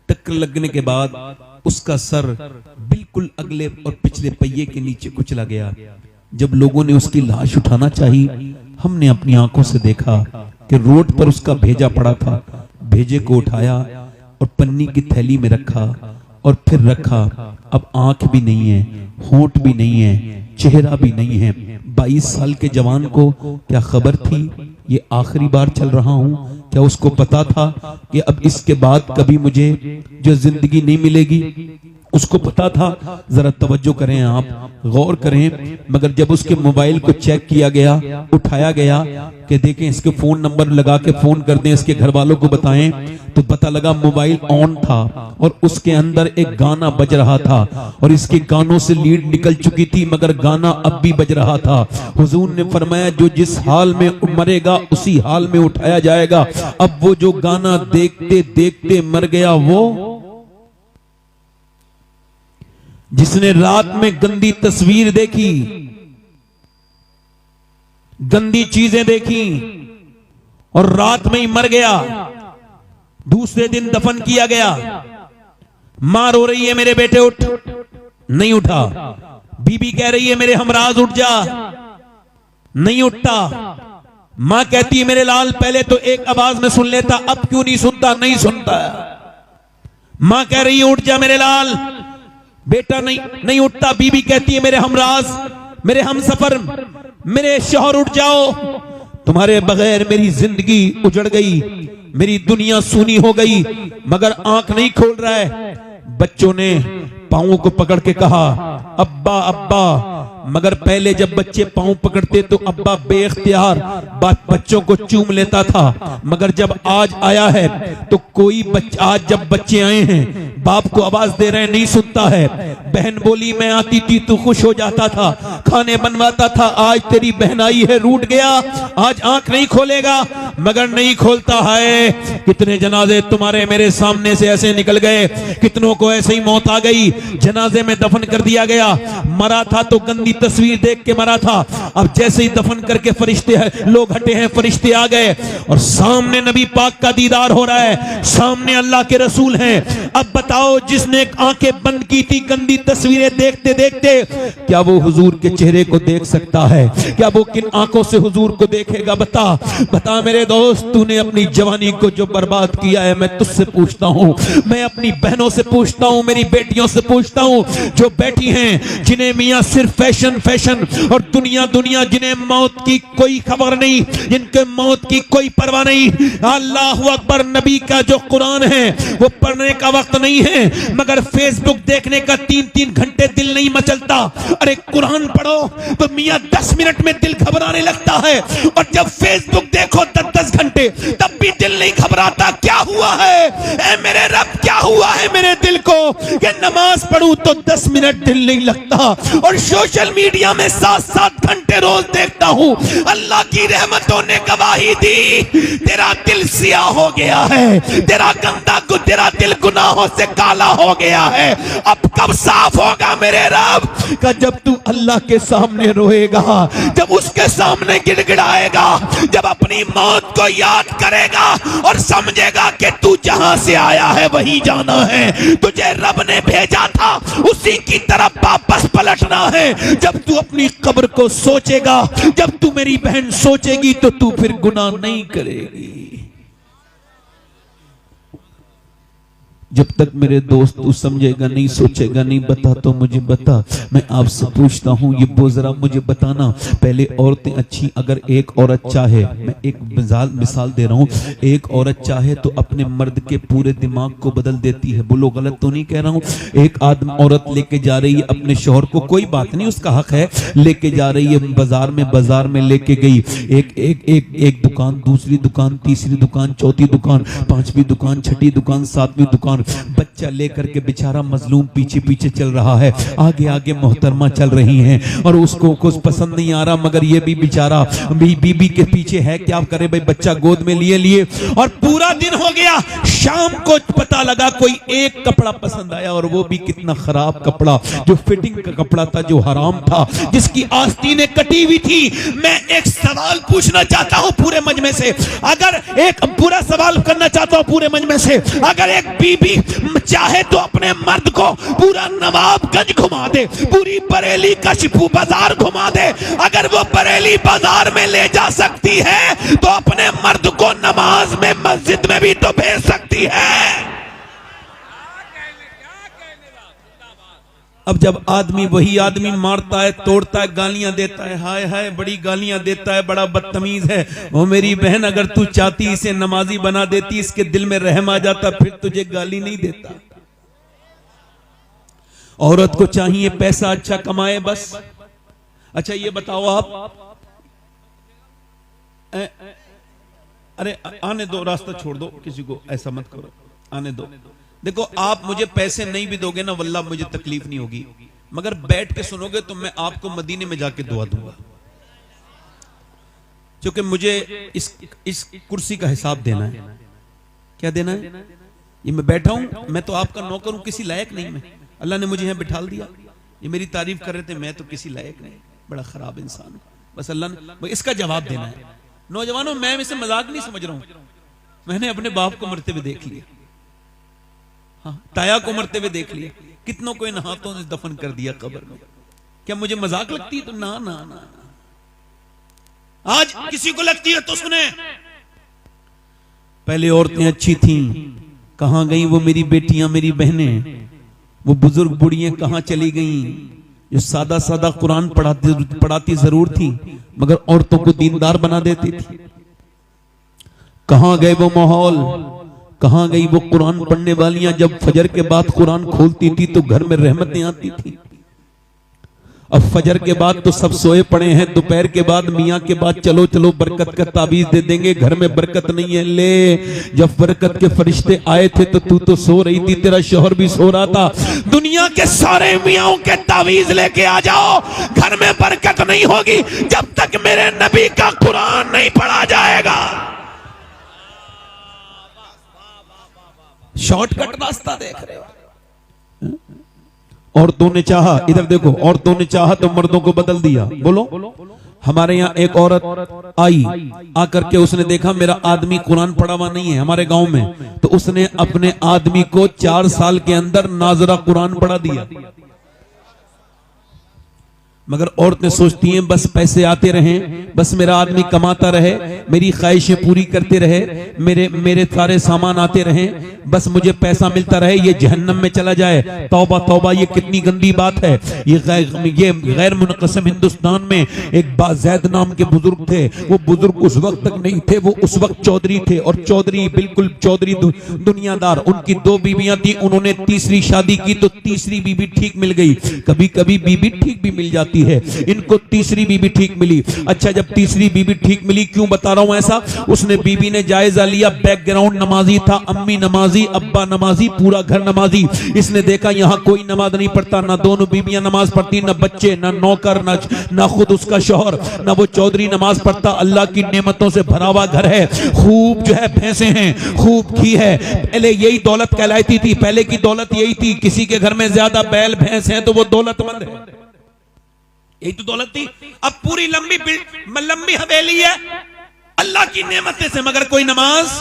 टक्कर लगने के बाद उसका सर बिल्कुल अगले और पिछले पहिए के नीचे कुचला गया। जब लोगों ने उसकी लाश उठाना चाही, हमने अपनी आंखों से देखा कि रोड पर उसका भेजा पड़ा था। भेजे को उठाया और पन्नी की थैली में रखा और फिर रखा। अब आंख भी नहीं है, होंठ भी नहीं है, चेहरा भी नहीं है। 22 साल के जवान को क्या खबर थी ये आखिरी बार चल रहा हूं? क्या उसको पता था कि अब इसके बाद कभी मुझे जो जिंदगी नहीं मिलेगी? उसको पता था? जरा तवज्जो करें, आप गौर करें। मगर जब उसके मोबाइल को चेक किया गया, उठाया गया कि देखें इसके फोन नंबर लगा के फोन कर दें, इसके घर वालों को बताएं, तो पता लगा मोबाइल ऑन था और उसके अंदर एक गाना बज रहा था और इसके कानों से लीड निकल चुकी थी मगर गाना अब भी बज रहा था। हुजूर ने फरमाया जो जिस हाल में मरेगा उसी हाल में उठाया जाएगा। अब वो जो गाना देखते देखते मर गया, वो जिसने रात में गंदी तस्वीर देखी, गंदी चीजें देखी और रात में ही मर गया, दूसरे दिन दफन किया गया। मां रो रही है मेरे बेटे उठ, नहीं उठा। बीबी कह रही है मेरे हमराज उठ जा, नहीं उठता। मां कहती है मेरे लाल पहले तो एक आवाज में सुन लेता, अब क्यों नहीं सुनता? नहीं सुनता। मां कह रही है उठ जा मेरे लाल, बेटा नहीं उठता। बीबी कहती है मेरे हमराज, मेरे हमसफर, मेरे शौहर उठ जाओ, तुम्हारे बगैर मेरी जिंदगी उजड़ गई, मेरी दुनिया सूनी हो गई। मगर आंख नहीं खोल रहा है। बच्चों ने पांवों को पकड़ के कहा अब्बा अब्बा, मगर पहले जब बच्चे पांव पकड़ते तो अब्बा बेइख्तियार बच्चों को चूम लेता था। मगर जब आज आया है तो कोई बच्चा, आज जब बच्चे आए हैं बाप को आवाज दे रहे हैं, नहीं सुनता है। बहन बोली मैं आती थी तू खुश हो जाता था, खाने बनवाता था, आज तेरी बहन आई है रूठ गया, आज आंख नहीं खोलेगा। मगर नहीं खोलता है। कितने जनाजे तुम्हारे मेरे सामने से ऐसे निकल गए, कितनों को ऐसे ही मौत आ गई, जनाजे में दफन कर दिया गया। मरा था तो गंदी तस्वीर देख के मरा था, अब जैसे ही दफन करके फरिश्ते लोग हटे हैं, फरिश्ते आ गए और सामने नबी पाक का दीदार हो रहा है, सामने अल्लाह के रसूल हैं। अब बताओ जिसने आंखें बंद की थी गंदी तस्वीरें देखते देखते, क्या वो हुजूर के चेहरे को देख सकता है? क्या वो किन आंखों से हुजूर को देखेगा? बता बता मेरे दोस्त, तूने अपनी जवानी को जो बर्बाद किया है, मैं तुझसे पूछता हूं, मैं अपनी बहनों से पूछता हूं, मेरी बेटियों से पूछता हूं जो बैठी हैं, जिन्हें मियां सिर्फ फैशन फैशन और दुनिया दुनिया, जिन्हें मौत की कोई खबर नहीं, जिनके मौत की कोई परवाह नहीं। अल्लाह अकबर, नबी का जो कुरान है वो पढ़ने का वक्त नहीं है, मगर फेसबुक देखने का 3-3 घंटे दिल नहीं मचलता। अरे कुरान पढ़ो तो मियां 10 मिनट में दिल घबराने लगता है, और जब फेसबुक देखो तो 10-10 घंटे, तब भी दिल नहीं घबराता। क्या हुआ है ऐ मेरे रब, क्या हुआ है मेरे दिल को कि नमाज पढ़ूं तो 10 मिनट दिल नहीं लगता, और सोशल मीडिया में 7-7 घंटे रोज देखता हूं। अल्लाह की रहमतों ने गवाही दी, तेरा दिल सिया हो गया है, तेरा तेरा दिल गुनाहों से काला हो गया है। अब कब साफ होगा मेरे रब? का जब तू अल्लाह के सामने रोएगा, जब उसके सामने गिड़गिड़ाएगा, जब अपनी मौत को याद करेगा और समझेगा कि तू जहां से आया है वही जाना है, तुझे रब ने भेजा था उसी की तरफ वापस पलटना है। जब तू अपनी कब्र को सोचेगा, जब तू मेरी बहन सोचेगी, तो तू फिर गुनाह नहीं करेगी। जब तक मेरे दोस्त तू समझेगा नहीं, सोचेगा नहीं, बता तो मुझे बता। मैं आपसे पूछता हूँ, ये बोझरा मुझे बताना, पहले औरतें अच्छी, अगर एक औरत चाहे, मैं एक मिसाल दे रहा हूँ, एक औरत चाहे तो अपने मर्द के पूरे दिमाग को बदल देती है। बोलो गलत तो नहीं कह रहा हूँ? एक औरत लेके जा रही है अपने शौहर को, कोई बात नहीं, उसका हक है, लेके जा रही है बाजार में लेके गई, एक दुकान, दूसरी दुकान, तीसरी दुकान, चौथी दुकान, पांचवी दुकान, छठी दुकान, सातवीं दुकान, बच्चा लेकर के बेचारा मजलूम पीछे पीछे चल रहा है, आगे आगे मोहतरमा चल रही हैं, और उसको कुछ पसंद नहीं आ रहा, मगर ये भी बेचारा बीबी के पीछे है, क्या करे भाई, बच्चा गोद में लिए और पूरा दिन हो गया। शाम को पता लगा कोई एक कपड़ा पसंद आया, और वो भी कितना खराब कपड़ा, जो फिटिंग का कपड़ा था, जो हराम था, जिसकी आस्तीनें कटी हुई थी। मैं एक सवाल पूछना चाहता हूं पूरे मजमे से, अगर एक पूरा सवाल करना चाहता हूं पूरे मजमे से, अगर एक बीबी चाहे तो अपने मर्द को पूरा नवाबगंज घुमा दे, पूरी बरेली कशफू बाजार घुमा दे, अगर वो बरेली बाजार में ले जा सकती है तो अपने मर्द को नमाज में मस्जिद में भी तो भेज सकती है। अब जब वही आदमी मारता है, तोड़ता है, गालियां देता है, हाय हाय बड़ी गालियां देता है, बड़ा बदतमीज है, वो मेरी बहन अगर तू चाहती इसे नमाजी बना देती, इसके दिल में रहम आ जाता, फिर तुझे गाली नहीं देता। औरत को चाहिए पैसा अच्छा कमाए बस। अच्छा ये बताओ आप, अरे आने दो, रास्ता छोड़ दो, किसी को ऐसा मत करो, आने दो। देखो आप मुझे पैसे नहीं भी दोगे ना, वल्लाह मुझे तकलीफ नहीं होगी, मगर बैठ के सुनोगे तो मैं आपको मदीने में जाके दुआ दूंगा, क्योंकि मुझे इस कुर्सी का हिसाब देना है। क्या देना है? ये मैं बैठा हूं, मैं तो आपका नौकर हूं, किसी लायक नहीं मैं, अल्लाह ने मुझे यहां बिठा दिया। ये मेरी तारीफ कर रहे थे, मैं तो किसी लायक नहीं, बड़ा खराब इंसान हूं, बस अल्लाह ने इसका जवाब देना है। नौजवानों मैं इसे मजाक नहीं समझ रहा हूं, मैंने अपने बाप को मरते हुए देख लिया, हाँ, ताया को मरते हुए देख लिया, कितनों को इन हाथों से दफन कर दिया कब्र में। क्या मुझे मजाक लगती है? तो ना ना ना, आज किसी को लगती है तो सुने। पहले औरतें अच्छी थीं, कहां गई वो मेरी बेटियां, मेरी बहनें? वो बुजुर्ग बुढ़ियां कहां चली गईं, जो सादा सादा कुरान पढ़ाती जरूर थी, मगर औरतों को दीनदार बना देती थी। कहां गए वो माहौल, कहां गई वो कुरान पढ़ने वालियां? जब फजर के बाद कुरान खोलती थी तो घर में रहमतें आती थी। अब फजर के बाद तो सब सोए पड़े हैं, दोपहर के बाद मियाँ के बाद चलो चलो बरकत का ताबीज दे देंगे, घर में बरकत नहीं है। ले, जब बरकत के फरिश्ते आए थे तो तू तो सो रही थी, तेरा शौहर भी सो रहा था। दुनिया के सारे मियाँ के ताबीज लेके आ जाओ, घर में बरकत नहीं होगी जब तक मेरे नबी का कुरान नहीं पढ़ा जाएगा। शॉर्टकट रास्ता देख रहे हो। औरतों ने चाहा, इधर देखो, औरतों ने चाहा तो मर्दों को बदल दिया। बोलो, हमारे यहाँ एक औरत आई, आकर के उसने देखा मेरा आदमी कुरान पढ़ा हुआ नहीं है हमारे गांव में, तो उसने अपने आदमी को 4 साल के अंदर नाजरा कुरान पढ़ा दिया। मगर औरतें सोचती हैं बस पैसे आते रहें, बस मेरा आदमी कमाता रहे, मेरी ख्वाहिशें पूरी करते रहे, मेरे सारे सामान आते रहें, बस मुझे पैसा मिलता रहे, ये जहन्नम में चला जाए। तौबा तौबा, ये कितनी गंदी बात है। ये गैर मुनक़सिम हिंदुस्तान में एक बाज़ैद नाम के बुजुर्ग थे। वो बुजुर्ग उस वक्त तक नहीं थे, वो उस वक्त चौधरी थे, और चौधरी बिल्कुल चौधरी दुनियादार। उनकी 2 बीवियां थी, उन्होंने तीसरी शादी की तो तीसरी बीवी ठीक मिल गई। कभी कभी बीवी ठीक भी मिल जाती करती है। इनको तीसरी बीबी ठीक मिली। अच्छा, जब तीसरी बीबी ठीक मिली, क्यों बता रहा हूं ऐसा, उसने बीबी ने जायजा लिया, बैकग्राउंड नमाजी था, अम्मी नमाजी, अब्बा नमाजी, पूरा घर नमाजी। इसने देखा यहां कोई नमाज नहीं पढ़ता, ना दोनों बीबियां नमाज पढ़ती, ना बच्चे, ना नौकर, ना खुद उसका शौहर, ना वो चौधरी नमाज पढ़ता। अल्लाह की नेमतों से भरा हुआ घर है, खूब जो है भैंसे हैं, खूब घी है। पहले यही दौलत कहलाती थी, पहले की दौलत यही थी, किसी के घर में ज्यादा बैल भैंस हैं तो वो दौलतमंद है, यही तो दौलत थी। अब पूरी लंबी हवेली है अल्लाह की नेमतें से, मगर कोई नमाज।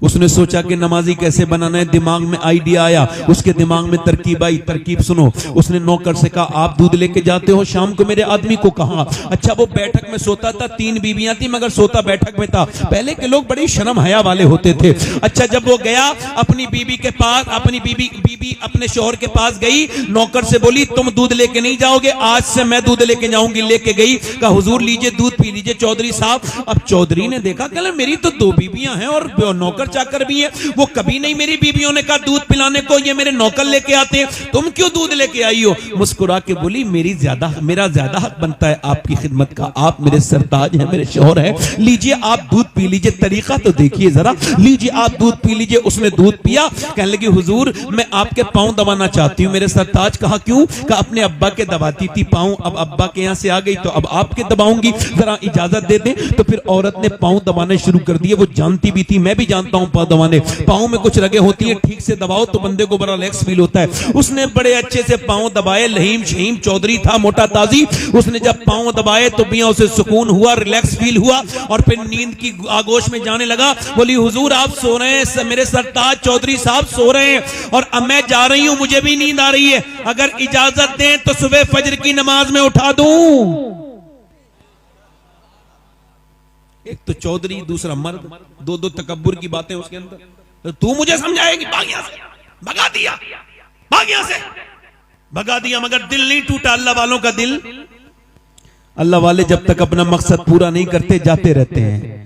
उसने सोचा कि नमाजी कैसे बनाना है, दिमाग में आइडिया आया, उसके दिमाग में तरकीब आई। तरकीब सुनो, उसने नौकर से कहा, आप दूध लेके जाते हो शाम को मेरे आदमी को? कहा। अच्छा, वो बैठक में सोता था, 3 बीबियां थी मगर सोता बैठक में था। पहले के लोग बड़ी शर्म हया वाले होते थे। अच्छा, जब वो गया अपनी बीबी के पास, अपनी बीबी अपने शौहर के पास गई, नौकर से बोली, तुम दूध लेके नहीं जाओगे, आज से मैं दूध लेके जाऊंगी। लेके गई, कहा हुजूर लीजिए दूध पी लीजिए चौधरी साहब। अब चौधरी ने देखा, कहला मेरी तो 2 बीबियां हैं और नौकर चाकर भी है, वो कभी नहीं मेरी बीबियों ने कहा दूध पिलाने को, ये मेरे नौकर लेके आते हैं, तुम क्यों दूध लेके आई हो? मुस्कुरा के बोली, मेरा ज्यादा हक बनता है आपकी खिदमत का, आप मेरे सरताज हैं, मेरे शौहर हैं, लीजिए आप दूध पी लीजिए, तरीका तो देखिए जरा, लीजिए आप दूध पी लीजिए। उसने दूध पिया, कहने लगी हुजूर मैं आपके पांव दबाना चाहती हूँ। मेरे सरताज। कहा क्यों? कहा अपने अब्बा के दबाती थी पांव, अब अब्बा के यहाँ से आ गई तो अब आपके दबाऊंगी, जरा इजाजत दे दें। तो फिर औरत ने पांव दबाने शुरू कर दिए। वो जानती भी थी, मैं भी जानता हूँ पांव दबाने, पांव में कुछ रगे होती है, ठीक से दबाओ तो बंदे को बड़ा रिलैक्स फील होता है। उसने बड़े अच्छे से पांव दबाए, लहीम शहीम चौधरी था, मोटा ताजी। उसने जब पांव दबाए तो मियां उसे सुकून हुआ, रिलैक्स फील हुआ और फिर नींद की आगोश में जाने लगा। बोली हुजूर आप सो रहे हैं, मेरे सरताज चौधरी साहब सो रहे हैं और अब मैं जा रही हूं, मुझे भी नींद आ रही है, अगर इजाजत दें तो सुबह फजर की नमाज में उठा दूं। एक तो चौधरी, दूसरा मर्द, दो तकब्बुर की बातें उसके अंदर। तो तू मुझे समझाएगी? भाग यहां से, भगा दिया, भाग यहां से, भगा दिया। मगर दिल नहीं टूटा अल्लाह वालों का दिल। अल्लाह वाले जब तक अपना मकसद पूरा नहीं करते जाते रहते हैं।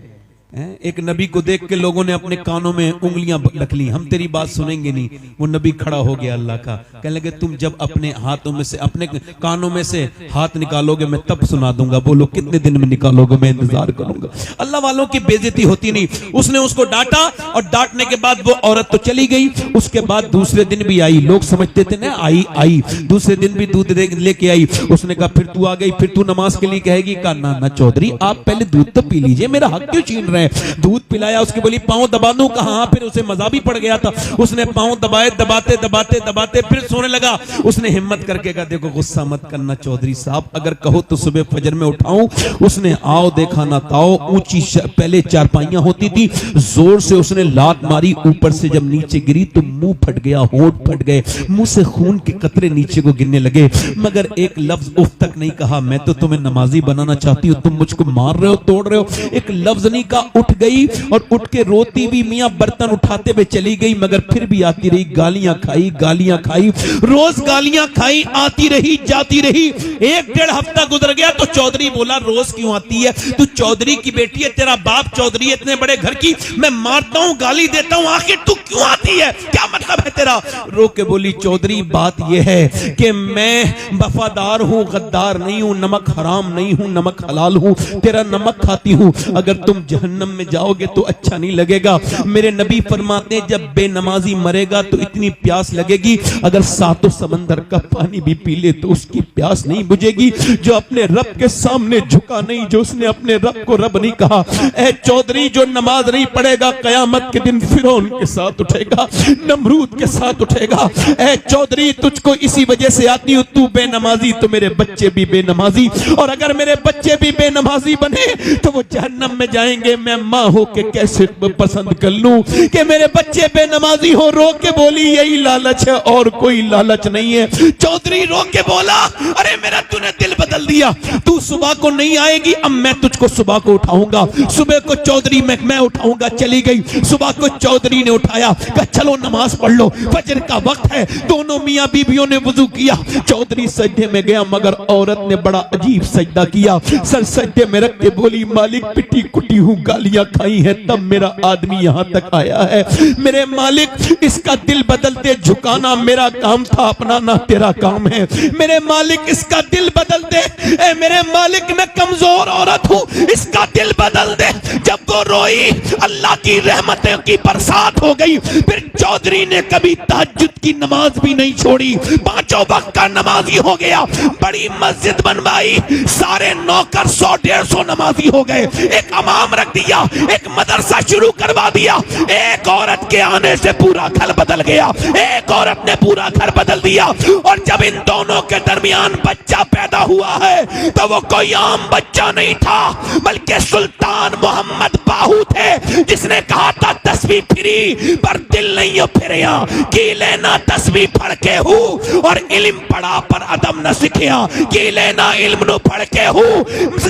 एक नबी को देख के लोगों ने अपने कानों में उंगलियां रख ली, हम तेरी बात सुनेंगे नहीं। वो नबी खड़ा हो गया अल्लाह का, कहने लगे तुम जब अपने हाथों में से, अपने कानों में से हाथ निकालोगे मैं तब सुना दूंगा, बोलो कितने दिन में निकालोगे, मैं इंतजार करूंगा। अल्लाह वालों की बेइज्जती होती नहीं। उसने उसको डांटा और डांटने के बाद वो औरत तो चली गई। उसके बाद दूसरे दिन भी आई, लोग समझते थे ना आई दूसरे दिन भी दूध लेके आई। उसने कहा फिर तू आ गई, फिर तू नमाज के लिए कहेगी? कहा ना चौधरी आप पहले दूध तो पी लीजिए, मेरा हक क्यों छीन रहे हैं? दूध पिलाया, उसकी बोली पांव दबा दूं? कहा। फिर उसे मजा भी पड़ गया था, उसने पांव दबाए, दबाते फिर सोने लगा। उसने हिम्मत करके कहा देखो गुस्सा मत करना चौधरी साहब, अगर कहो तो सुबह फजर में उठाऊं। उसने आओ देखा ना ताओ, ऊंची पहले चारपाइयां होती थी, जोर से उसने लात मारी, ऊपर से जब नीचे गिरी तो मुंह फट गया, होंठ फट गए, मुंह से खून के कतरे नीचे को गिरने लगे, मगर एक लफ्ज उफ तक नहीं कहा। मैं तो तुम्हें नमाजी बनाना चाहती हूँ, तुम मुझको मार रहे हो, तोड़ रहे हो, एक लफ्ज नहीं कहा। उठ गई और उठ के रोती भी मियां बर्तन उठाते हुए चली गई, मगर फिर भी आती रही, गालियां खाई, रोज गालियां खाई, आती रही जाती रही। 1-1.5 हफ्ता गुजर गया तो चौधरी बोला रोज क्यों आती है? तू चौधरी की बेटी है, तेरा बाप चौधरी है, इतने बड़े घर की, मैं मारता हूं गाली देता हूं, आखिर तू क्यों आती है, क्या मतलब है तेरा? रो के बोली चौधरी बात यह है कि मैं वफादार हूं, गद्दार नहीं हूं, नमक हराम नहीं हूं, नमक हलाल हूं, तेरा नमक खाती हूं, अगर तुम जहन्नम में जाओगे तो अच्छा नहीं लगेगा। मेरे नबी फरमाते हैं जब बेनमाजी मरेगा तो इतनी प्यास लगेगी, अगर 7 समंदर का पानी भी पी ले तो उसकी प्यास नहीं बुझेगी। जो अपने रब के सामने झुका नहीं, जो उसने अपने रब को रब नहीं कहा, ऐ चौधरी जो नमाज नहीं पढ़ेगा कयामत के दिन फिरौन के साथ उठेगा, नमरूद के साथ उठेगा। ऐ चौधरी तुझको इसी वजह से आती हूं, तू बेनमाजी तो मेरे बच्चे भी बेनमाजी, और अगर मेरे बच्चे भी बेनमाजी बने तो वो जहन्नम में जाएंगे। मैं माँ हो के कैसे पसंद कर लूं कि मेरे बच्चे बेनमाजी हो? रो के बोली यही लालच है और कोई लालच नहीं है। चौधरी रो के बोला अरे मेरा तूने दिल बदल दिया, तू सुबह को नहीं आएगी, अब मैं तुझको सुबह को उठाऊंगा। सुबह को चौधरी मैं उठाऊंगा। चली गई, सुबह को चौधरी ने उठाया, कहा चलो नमाज पढ़ लो, फजर का वक्त है। दोनों मियां बीबियों ने वुजू किया, चौधरी सजदे में गया, मगर औरत ने बड़ा अजीब सजदा किया। सर सजदे में रख के बोली मालिक पिटी कुटी हूँ, गालियां खाई हैं, तब मेरा आदमी यहाँ तक आया है। मेरे मालिक, इसका दिल बदल दे। झुकाना मेरा काम था, अपनाना तेरा काम है। मेरे मालिक, इसका दिल बदल दे। ए मेरे मालिक, मैं कमजोर औरत हूँ, इसका दिल बदल दे। जब वो रोई, अल्लाह की रहमतों की बरसात हो गई। फिर चौधरी ने कभी तहज्जुद की नमाज भी नहीं छोड़ी, 5 वक्त का नमाजी हो गया। बड़ी मस्जिद बनवाई, सारे नौकर 100-150 नमाजी हो गए। एक इमाम रख दिया, एक मदरसा शुरू करवा दिया। एक औरत के आने से पूरा घर बदल गया। एक औरत ने पूरा घर बदल दिया। और जब इन दोनों के दरमियान बच्चा पैदा हुआ है तो वो कोई आम बच्चा नहीं था, बल्कि सुल्तान मोहम्मद बाहू थे, जिसने कहा था तस्बीह फिरी पर दिल नहीं हो फिरिया, की लेना तस्बीह पढ़ के हूँ और इल्म पढ़ा पर अदम न सीखिया, की लेना इल्म नु पढ़ के हूँ।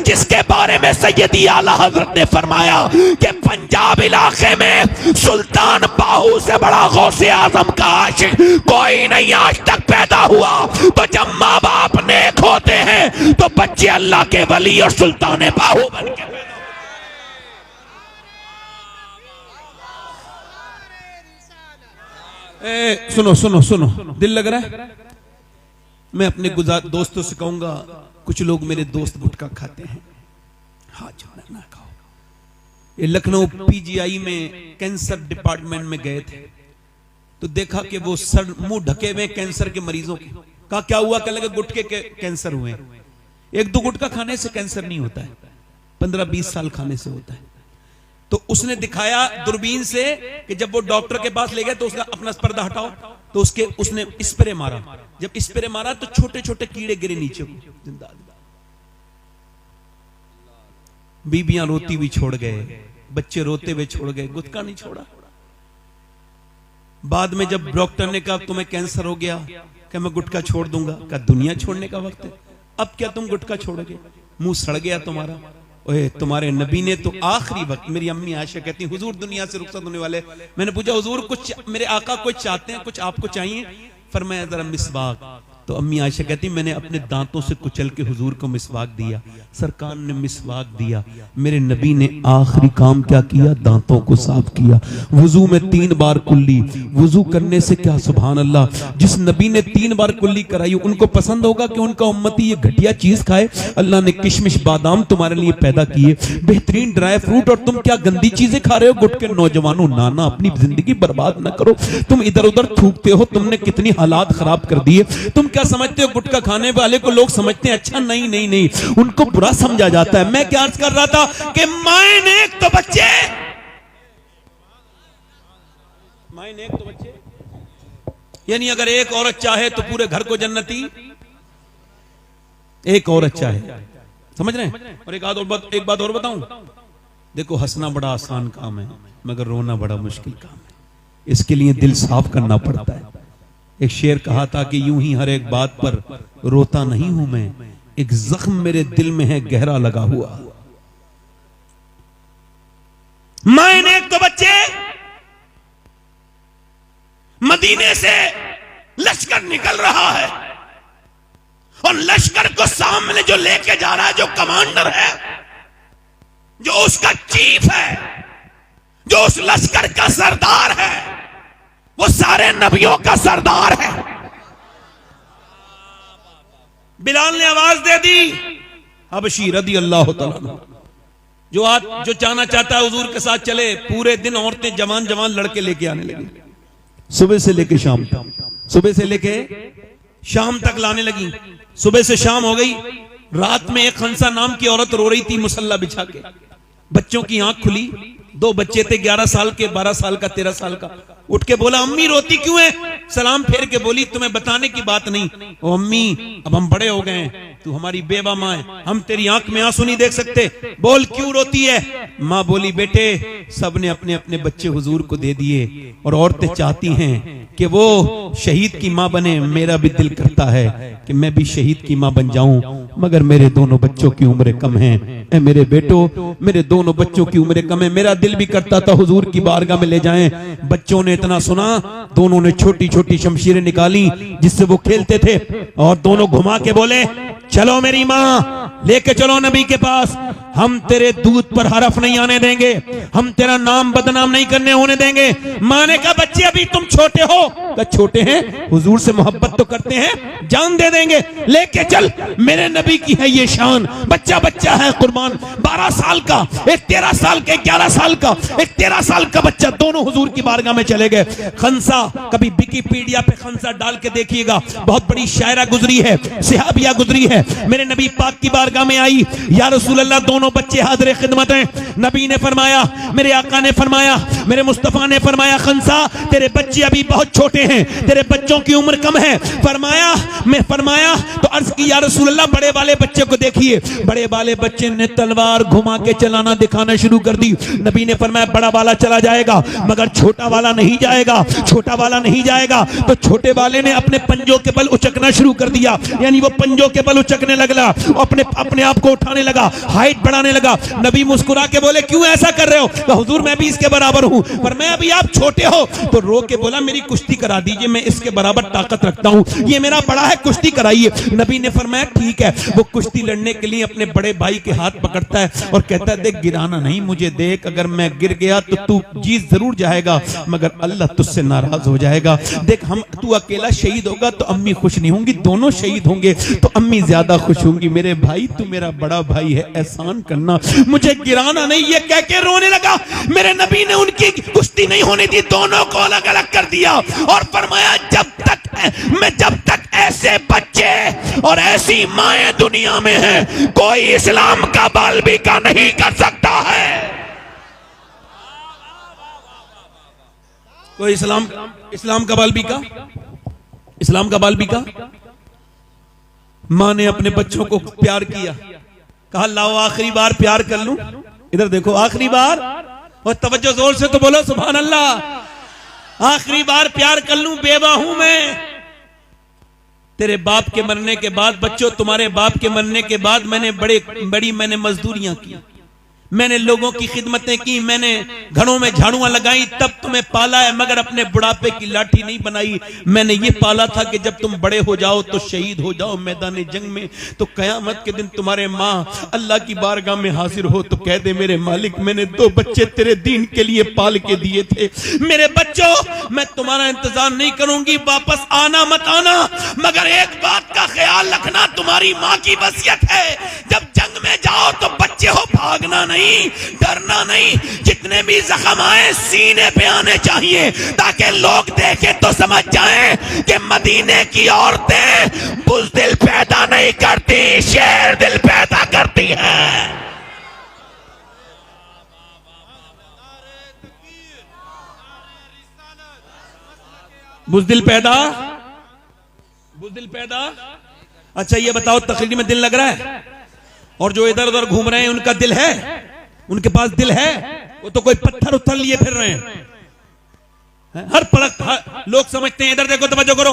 जिसके बारे में सैयदी आला हजरत ने फरमाया कि पंजाब इलाके में सुल्तान बाहू से बड़ा गौसे आजम का आशिक कोई नहीं आज तक पैदा हुआ। तो जब माँ बाप नेक होते हैं तो बच्चे अल्लाह के वली और सुल्तान बाहू बन के सुनो सुनो सुनो, दिल लग रहा है। मैं अपने दोस्तों से कहूंगा, कुछ लोग मेरे दोस्त गुटखा खाते हैं, हाँ जाना ना खाओ। ये लखनऊ पीजीआई में कैंसर डिपार्टमेंट में गए थे तो देखा कि वो सर मुंह ढके हुए कैंसर के मरीजों के। कहा क्या हुआ? कह लगे गुटखे के कैंसर हुए। 1-2 गुटखा खाने से कैंसर नहीं होता है, 15-20 साल खाने से होता है। तो उसने दिखाया दूरबीन से कि जब वो डॉक्टर के पास ले गए तो उसका अपना पर्दा हटाओ, तो उसने स्प्रे मारा। जब स्प्रे मारा तो छोटे छोटे कीड़े गिरे नीचे को, जिंदा। बीबियां रोती हुई छोड़ गए, बच्चे रोते हुए छोड़ गए, गुटखा नहीं छोड़ा। बाद में जब डॉक्टर ने कहा तुम्हें कैंसर हो गया, क्या मैं गुटखा छोड़ दूंगा? क्या दुनिया छोड़ने का वक्त है? अब क्या तुम गुटखा छोड़ोगे? मुंह सड़ गया तुम्हारा। ओए तुम्हारे नबी ने तो आखिरी वक्त, मेरी अम्मी आयशा कहती हुजूर दुनिया से रुखसत होने वाले, मैंने पूछा हुजूर कुछ मेरे आका कुछ चाहते हैं, कुछ आपको चाहिए? फरमाया जरा मिसवाक। तो अम्मी आयशा कहती मैंने अपने दांतों से कुचल के हुजूर को मिसवाक दिया, सरकार ने मिसवाक दिया। मेरे नबी ने आखिरी काम क्या किया? दांतों को साफ किया। वुजू में 3 बार कुल्ली, वुजू करने से क्या सुभान अल्लाह, जिस नबी ने 3 बार कुल्ली कराई उनको पसंद होगा कि उनका उम्मती ये घटिया चीज खाए? अल्लाह ने किशमिश बादाम तुम्हारे लिए पैदा किए, बेहतरीन ड्राई फ्रूट, और तुम क्या गंदी चीजें खा रहे हो? गुटके नौजवानों, नाना अपनी जिंदगी बर्बाद ना करो। तुम इधर उधर थूकते हो, तुमने कितनी हालात खराब कर दिए। तुम क्या समझते हो गुटखा खाने वाले को लोग समझते हैं अच्छा? नहीं नहीं नहीं, उनको बुरा समझा जाता है। मैं क्या अर्ज कर रहा था कि माए नेक तो बच्चे, माए नेक तो बच्चे, यानी अगर एक औरत चाहे तो पूरे घर को जन्नती, एक औरत चाहे, समझ रहे हैं? और एक बात और बताऊं, देखो हंसना बड़ा आसान काम है मगर रोना बड़ा मुश्किल काम है। इसके लिए दिल साफ करना पड़ता है। एक शेर कहा था कि यूं ही हर एक बात पर रोता नहीं हूं मैं, एक जख्म मेरे दिल में है गहरा लगा हुआ। मैंने तो बच्चे, मदीने से लश्कर निकल रहा है और लश्कर को सामने जो लेके जा रहा है, जो कमांडर है, जो उसका चीफ है, जो उस लश्कर का सरदार है, वो सारे नबियों का सरदार है। बिलाल ने आवाज दे दी, हबशी रदी अल्लाह तआला, जो चाहना चाहता है हुजूर के साथ चले। पूरे दिन औरतें जवान जवान लड़के लेके आने लगी, सुबह से लेके शाम तक, सुबह से लेके शाम तक लाने लगी। सुबह से शाम हो गई, रात में एक खंसा नाम की औरत रो रही थी मुसल्ला बिछा के। बच्चों की आंख खुली, 2 बच्चे थे, 11 साल के, 12 साल का, 13 साल का। उठ के बोला अम्मी रोती क्यों है? सलाम फेर के बोली तुम्हें बताने की बात नहीं। ओ अम्मी अब हम बड़े हो गए हैं, तू हमारी बेवा माँ है, हम तेरी आंख में आंसू नहीं देख सकते, बोल क्यों रोती है? माँ बोली बेटे सबने अपने अपने बच्चे हुजूर को दे दिए और औरतें चाहती हैं कि वो शहीद की माँ बने। मेरा भी दिल करता है कि मैं भी शहीद की माँ बन जाऊं, मगर मेरे दोनों बच्चों की उम्रें कम हैं। ए मेरे बेटो, मेरे दोनों बच्चों की उम्रें कम है। मेरा दिल भी करता था हुजूर की बारगाह में ले जाएं। बच्चों ने इतना सुना, दोनों ने छोटी छोटी शमशीरें निकाली जिससे वो खेलते थे और दोनों घुमा के बोले चलो मेरी माँ लेके चलो नबी के पास, हम तेरे दूध पर हरफ नहीं आने देंगे, हम तेरा नाम बदनाम नहीं करने होने देंगे। माँ ने कहा बच्चे अभी तुम छोटे हो। कहा छोटे हैं, हुजूर से मोहब्बत तो करते हैं, जान दे देंगे, लेके चल, मेरे नबी की है ये शान। बच्चा बच्चा है कुर्बान, 12 साल का, एक 13 साल का, 11 साल का, एक 13 साल का बच्चा, दोनों हुजूर की बारगाह में चले गए। खंसा, कभी विकिपीडिया पे खंसा डाल के देखिएगा, बहुत बड़ी शायरा गुजरी है, सहाबिया गुजरी है, मेरे नबी पाक की बारगाह में आई, या रसूल अल्लाह दोनों बच्चे हाजिर खिदमत हैं। नबी ने फरमाया, मेरे आका ने फरमाया, मेरे मुस्तफा ने फरमाया, खंसा तेरे बच्चे अभी बहुत छोटे हैं, तेरे बच्चों की उम्र कम है। फरमाया तो अर्ज की, या रसूल अल्लाह बड़े वाले बच्चे को देखिए। बड़े वाले बच्चे ने तलवार घुमा के चलाना दिखाना शुरू कर दी। नबी ने फरमाया बड़ा वाला चला जाएगा मगर छोटा वाला नहीं जाएगा, छोटा वाला नहीं जाएगा। तो छोटे वाले ने अपने पंजों के बल उचकना शुरू कर दिया, यानी वो पंजों के बल उचकने लगा, अपने आप को उठाने लगा, हाइट बढ़ाने लगा। नबी मुस्कुरा के बोले क्यों ऐसा कर रहे हो? तो हुजूर मैं भी इसके बराबर हूं, पर मैं अभी आप छोटे हो। तो रो के बोला मेरी कुश्ती करा दीजिए, मैं इसके बराबर ताकत रखता हूं, ये मेरा बड़ा है, कुश्ती कराइए। नबी ने फरमाया ठीक है। वो कुश्ती लड़ने के लिए अपने बड़े भाई के हाथ पकड़ता है और कहता है देख गिराना नहीं, मुझे देख, अगर मैं गिर गया तो तू जीत जरूर जाएगा मगर अल्लाह तुझसे नाराज हो जाएगा। देख हम तू अकेला शहीद होगा तो अम्मी खुश नहीं होंगी, दोनों शहीद होंगे तो अम्मी ज्यादा खुश होंगी। मेरे भाई तू मेरा बड़ा भाई है, एहसान करना, मुझे गिराना नहीं। ये कह के रोने लगा। मेरे नबी ने उनकी कुश्ती नहीं होने दी, दोनों को अलग अलग कर दिया और फरमाया जब तक ऐसे बच्चे और ऐसी माएं दुनिया में हैं, कोई इस्लाम का बालबिका नहीं कर सकता है। कोई इस्लाम का बालबिका, इस्लाम का बालबिका। मां ने अपने बच्चों को प्यार किया, कहा लाओ आखिरी बार प्यार कर लूं, इधर देखो आखिरी बार, और तवज्जो जोर से तो बोलो सुभान अल्लाह। आखिरी बार प्यार कर लूं, बेवा हूं मैं। तेरे बाप के मरने के बाद बच्चों, तुम्हारे बाप के मरने के बाद मैंने बड़ी मैंने मजदूरियां की, मैंने लोगों की खिदमतें की, मैंने घरों में झाड़ुआं लगाई, तब तुम्हें पाला है, मगर अपने बुढ़ापे की लाठी नहीं बनाई। मैंने ये पाला था कि जब तुम बड़े हो जाओ तो शहीद हो जाओ मैदान जंग में, तो कयामत के दिन तुम्हारे माँ अल्लाह की बारगाह में हाजिर हो तो कह दे मेरे मालिक मैंने 2 बच्चे तेरे दीन के लिए पाल के दिए थे। मेरे बच्चों मैं तुम्हारा इंतजार नहीं करूंगी, वापस आना मत आना, मगर एक बात का ख्याल रखना, तुम्हारी माँ की वसीयत है, जब जंग में जाओ तो बच्चे हो भागना नहीं, डरना नहीं, जितने भी जख्म आए सीने पे आने चाहिए ताकि लोग देखें तो समझ जाएं कि मदीने की औरतें बुज़दिल पैदा नहीं करती, शेर दिल पैदा करती हैं। बुज़दिल पैदा। अच्छा ये बताओ तकरीर में दिल लग रहा है? और जो इधर उधर घूम रहे हैं उनका दिल है? उनके पास दिल है? वो तो कोई पत्थर उत्थर लिए फिर रहे हैं। हर पलक लोग समझते हैं, इधर देखो तवज्जो करो,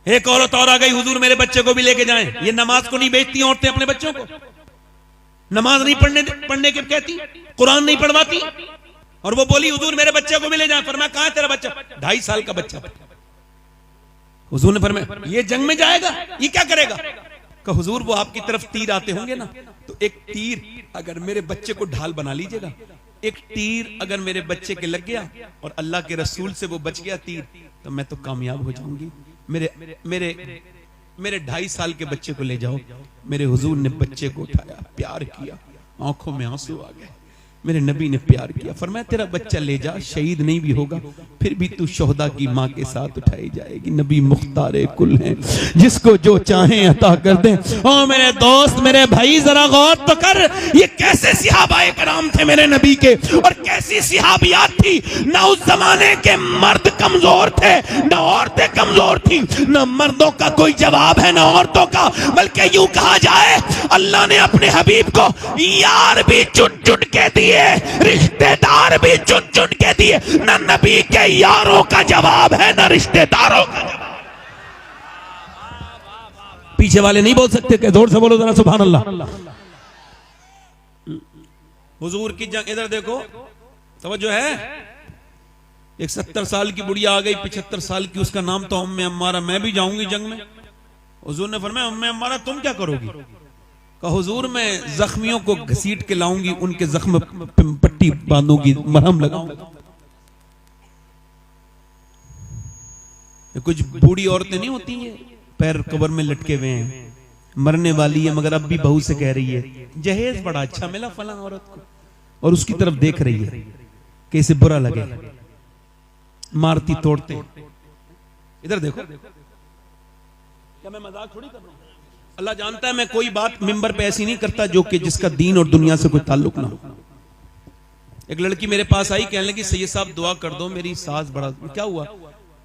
एक औरत और आ गई, हुजूर मेरे बच्चे को भी लेके जाएं। ये नमाज को नहीं बेचती औरतें अपने बच्चों को, नमाज नहीं पढ़ने के कहती, कुरान नहीं पढ़वाती, और वो बोली हुजूर मेरे बच्चे को भी ले जाएं। फरमाया कहां है तेरा बच्चा? 2.5 साल का बच्चा। हुजूर ने फरमाया ये जंग में जाएगा, ये क्या करेगा? कि हुजूर वो आपकी तरफ तीर आते होंगे ना, तो एक तीर अगर मेरे बच्चे को ढाल बना लीजिएगा, एक तीर अगर मेरे बच्चे के लग गया और अल्लाह के रसूल से वो बच गया तीर, तो मैं तो कामयाब हो जाऊंगी। मेरे 2.5 साल के बच्चे को ले जाओ। मेरे हुजूर ने बच्चे को उठाया, प्यार किया, आंखों में आंसू आ गए। मेरे नबी ने प्यार किया, फरमाया तेरा बच्चा ले जा, शहीद नहीं भी होगा फिर भी तू शोहदा की माँ के साथ उठाई जाएगी। नबी मुख्तारे कुल हैं, जिसको जो चाहे अता कर दे। ओ मेरे दोस्त, मेरे भाई, जरा गौर तो कर, ये कैसे सहाबाए कराम थे मेरे नबी के, और कैसी सहाबियात थी। ना उस जमाने के मर्द कमजोर थे, न औरतें कमजोर थी, न मर्दों का कोई जवाब है न औरतों का, बल्कि यूं कहा जाए अल्लाह ने अपने हबीब को यार भी चुन चुन के दिए, रिश्तेदार भी चुन चुन के दिए। न नबी के यारों का जवाब है न रिश्तेदारों का जवाब। पीछे वाले नहीं बोल सकते, कि जोर से बोलो जरा सुभान अल्लाह। हुजूर की जंग, इधर देखो तवज्जो है। एक 70 साल की बुढ़िया आ गई, 75 साल की, उसका नाम तो अम्मे अम्मारा। मैं भी जाऊंगी जंग में, हुजूर ने फरमाया उम्मे अम्मारा तुम क्या करोगी? कहा हुजूर मैं जख्मियों को घसीट के लाऊंगी, उनके जख्म पे पट्टी बांधूंगी, मरहम लगाऊंगी। कुछ बूढ़ी औरतें नहीं होती हैं, पैर कब्र में लटके हुए हैं, मरने वाली है मगर अब भी बहू से कह रही है जहेज बड़ा अच्छा मिला फलां औरत को, और उसकी तरफ देख रही है कि इसे बुरा लगे, मारती तोड़ते। इधर देखो, क्या मैं मजाक थोड़ी कर रहा हूं? अल्लाह जानता है मैं कोई बात मिंबर पे ऐसी नहीं करता जो कि जिसका दीन और दुनिया से कोई ताल्लुक ना हो। एक लड़की मेरे पास आई, कहने लगी सैयद साहब दुआ कर दो, मेरी सास बड़ा। क्या हुआ?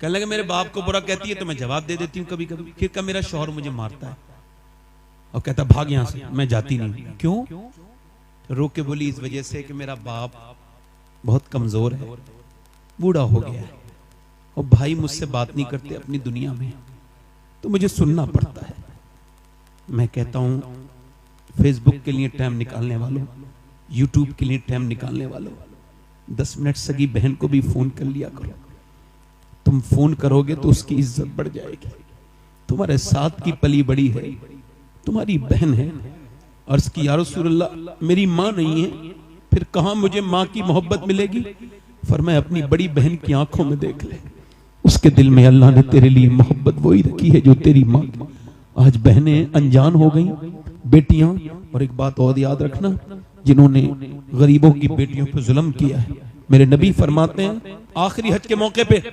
कहने लगे मेरे बाप को बुरा कहती है तो मैं जवाब दे देती हूँ कभी कभी। फिर का मेरा शौहर मुझे मारता है और कहता भाग यहां से, मैं जाती नहीं। क्यों? रोक के बोली इस वजह से कि मेरा बाप बहुत कमजोर है, बूढ़ा हो गया है और भाई मुझसे बात नहीं करते अपनी दुनिया में, तो मुझे सुनना पड़ता है। मैं कहता हूं फेसबुक के लिए टाइम निकालने वालों, यूट्यूब के लिए टाइम निकालने वालों, 10 मिनट सगी बहन को भी फोन कर लिया करो। तुम फोन करोगे तो उसकी इज्जत बढ़ जाएगी। तुम्हारे साथ की पली बड़ी है, तुम्हारी बहन है। अर्ज की या रसूलल्लाह मेरी मां नहीं है, फिर कहां मुझे मां की मोहब्बत मिलेगी? फरमाया अपनी बड़ी बहन की आंखों में देख ले, उसके दिल में अल्लाह ने तेरे लिए मोहब्बत वही रखी है जो तेरी मां। आज बहनें अनजान हो गई, बेटियां। और एक बात और याद रखना, जिन्होंने गरीबों की बेटियों पर जुल्म किया है, मेरे नबी फरमाते हैं आखिरी हज के मौके पे,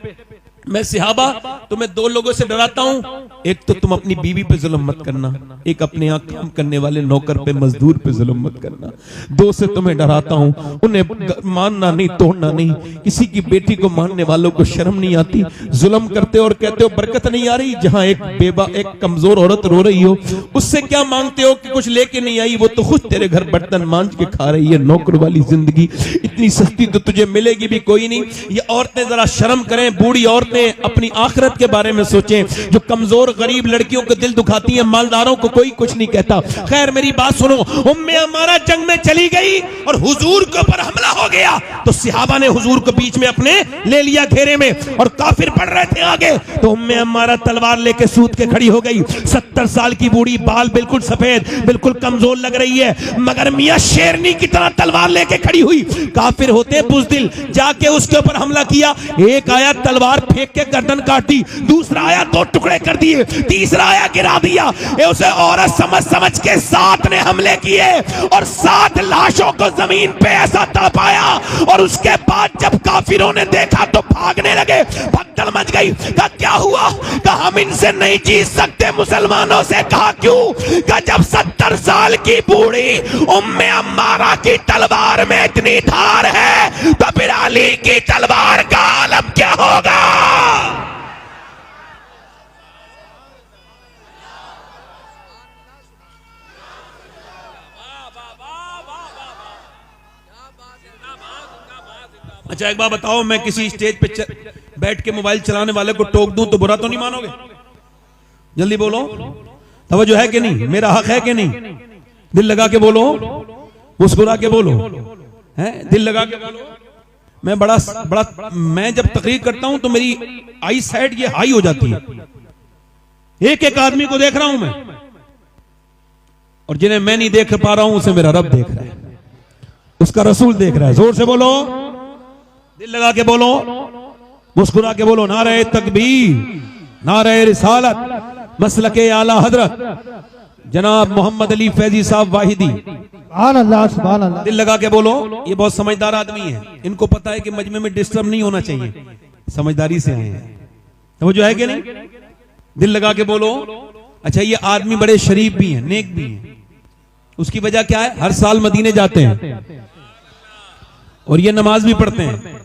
मैं सिहाबा तुम्हें 2 लोगों से डराता हूं, एक तो तुम अपनी बीवी पे जुल्म मत करना, एक अपने यहाँ काम करने वाले नौकर पे मजदूर पे जुल्म मत करना। 2 से तुम्हें डराता हूं, उन्हें मानना नहीं, तोड़ना नहीं। किसी की बेटी को मानने वालों को शर्म नहीं आती, जुल्म करते और कहते हो बरकत नहीं आ रही। जहां एक बेबा, एक कमजोर औरत रो रही हो, उससे क्या मांगते हो कि कुछ लेके नहीं आई, वो तो खुद तेरे घर बर्तन मांझ के खा रही है। नौकर वाली जिंदगी इतनी सस्ती तो तुझे मिलेगी भी कोई नहीं। ये औरतें जरा शर्म करें, बूढ़ी औरतें अपनी आखिरत के बारे में सोचें। जो कमजोर गरीब लड़कियों को दिल दुखाती है, मालदारों को कोई कुछ नहीं कहता। खैर मेरी बात सुनो, उम्मे अम्मारा जंग में चली गई और हुजूर के ऊपर हमला हो गया, तो सिहाबा ने हुजूर को बीच में अपने ले लिया घेरे में, और काफिर पड़ रहे थे आगे, तो उम्मे अम्मारा तलवार लेके सूत के खड़ी हो गई। 70 साल की बूढ़ी, बाल बिल्कुल सफेद, बिल्कुल कमजोर लग रही है, मगर मियां शेरनी की तरह तलवार लेके खड़ी हुई। काफिर होते बुज़दिल, जाके उसके ऊपर हमला किया। एक आया तलवार फेंक के गर्दन काटी, दूसरा आया 2 टुकड़े कर दिए, तीसरा आया गिरा दिया। उसे औरत समझ समझ के 7 ने हमले किए और 7 लाशों को जमीन पे ऐसा तड़पाया। और उसके बाद जब काफिरों ने देखा तो भागने लगे, भगदड़ मच गई। कहा क्या हुआ? कहा हम इनसे नहीं जीत सकते मुसलमानों से। कहा क्यों? कहा जब 70 साल की बूढ़ी उम्मे अम्मारा की तलवार में इतनी धार है तो फिर अली की तलवार का आलम क्या होगा? अच्छा एक बात बताओ, मैं किसी स्टेज पे बैठ के मोबाइल चलाने वाले को टोक दूं तो बुरा तो नहीं मानोगे? जल्दी बोलो, तवज्जो है कि नहीं? मेरा हक है कि नहीं? दिल लगा के बोलो, मुस्कुरा के बोलो, हैं? दिल लगा के बोलो। मैं बड़ा मैं जब तकरीर करता हूं तो मेरी आई साइड ये हाई हो जाती है। एक एक आदमी को देख रहा हूं मैं, और जिन्हें मैं नहीं देख पा रहा हूं उसे मेरा रब देख रहा है, उसका रसूल देख रहा है। जोर से बोलो, दिल लगा के बोलो, मुस्कुरा के बोलो। नारे तकबीर, नारे रिसालत, मसलके आला हजरत जनाब मोहम्मद अली फैजी साहब वाहिदी। सुभान अल्लाह। दिल लगा के बोलो। ये बहुत समझदार आदमी है, इनको पता है कि मजमे में डिस्टर्ब नहीं होना चाहिए, समझदारी से आए हैं। तो वो जो है कि नहीं? दिल लगा के बोलो। अच्छा ये आदमी बड़े शरीफ भी हैं, नेक भी हैं। उसकी वजह क्या है? हर साल मदीने जाते हैं और ये नमाज भी पढ़ते हैं,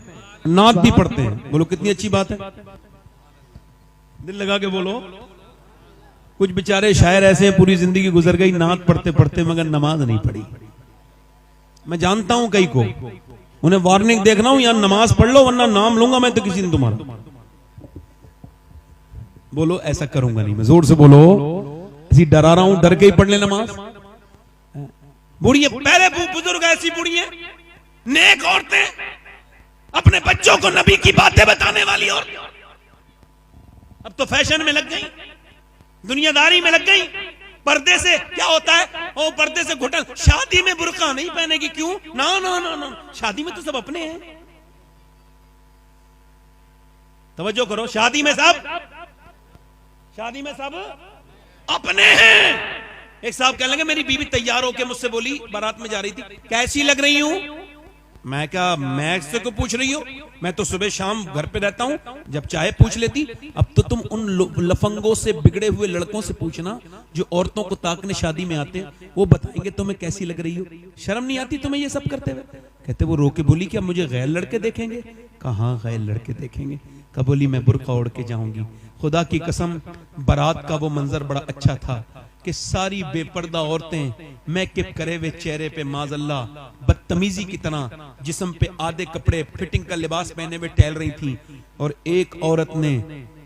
नात भी पढ़ते हैं। बोलो कितनी अच्छी बात है। दिल लगा के बोलो। कुछ बेचारे शायर ऐसे हैं, पूरी जिंदगी गुजर गई नात पढ़ते पढ़ते मगर नमाज नहीं पढ़ी। मैं जानता हूं कई को, उन्हें वार्निंग देख रहा हूं, यहां नमाज पढ़ लो वरना नाम लूंगा मैं तो किसी दिन तुम्हारा। बोलो ऐसा करूंगा नहीं मैं। जोर से बोलो, ऐसी डरा रहा हूं, डर के ही पढ़ ले नमाज। बूढ़ी पहले बुजुर्ग ऐसी बूढ़ी है, नेक औरतें, अपने बच्चों को नबी की बातें बताने वाली, और अब तो फैशन में लग गई। दुनियादारी में लग गई। पर्दे से क्या होता है? ओ पर्दे से घुटन। शादी में बुर्का नहीं पहनेगी, क्यों? ना ना ना ना, शादी में तो सब अपने हैं। तवज्जो करो, शादी में सब अपने हैं। एक साहब कहने लगे, मेरी बीवी तैयार होके मुझसे बोली, बारात में जा रही थी, कैसी लग रही हूं? मैं क्या, मैं इससे को पूछ रही हूं? मैं तो सुबह शाम घर पे रहता हूं, जब चाहे पूछ लेती। अब तो तुम उन लफंगों से, बिगड़े हुए लड़कों से पूछना जो औरतों को ताकने शादी में आते हैं, वो बताएंगे तुम्हें कैसी लग रही हो। शर्म नहीं आती तुम्हें ये सब करते हुए? कहते वो रो के बोली, क्या मुझे गैर लड़के देखेंगे? कहाँ गैर लड़के देखेंगे? कब बोली, मैं बुर्का ओढ़ के जाऊंगी। खुदा की कसम, बारात का वो मंजर बड़ा अच्छा था कि सारी बेपर्दा औरतें मेकअप करे हुए चेहरे पे माज़अल्लाह बदतमीजी की तरह जिस्म पे आधे कपड़े फिटिंग का लिबास पहने हुए टहल रही थी, और एक औरत ने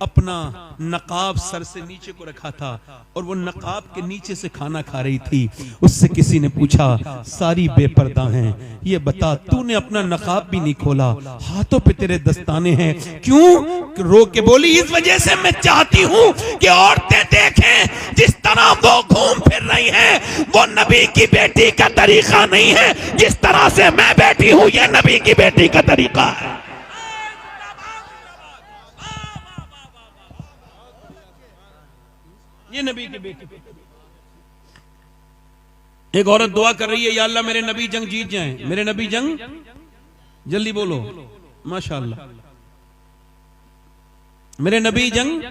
अपना नकाब सर से नीचे को रखा था और वो नकाब के नीचे से खाना खा रही थी। उससे किसी ने पूछा, सारी बेपर्दा हैं, ये बता तूने अपना नकाब भी नहीं खोला, हाथों पे तेरे दस्ताने हैं, क्यों? रो के बोली, इस वजह से मैं चाहती हूँ कि औरतें देखें जिस तरह वो घूम फिर रही हैं, वो नबी की बेटी का तरीका नहीं है। जिस तरह से मैं बैठी हूँ, ये नबी की बेटी का तरीका है। ये नबी की बेटी। एक औरत दुआ कर रही है, या अल्लाह मेरे नबी जंग जीत जाएं, मेरे नबी जंग, जल्दी बोलो माशाअल्लाह, मेरे नबी जंग।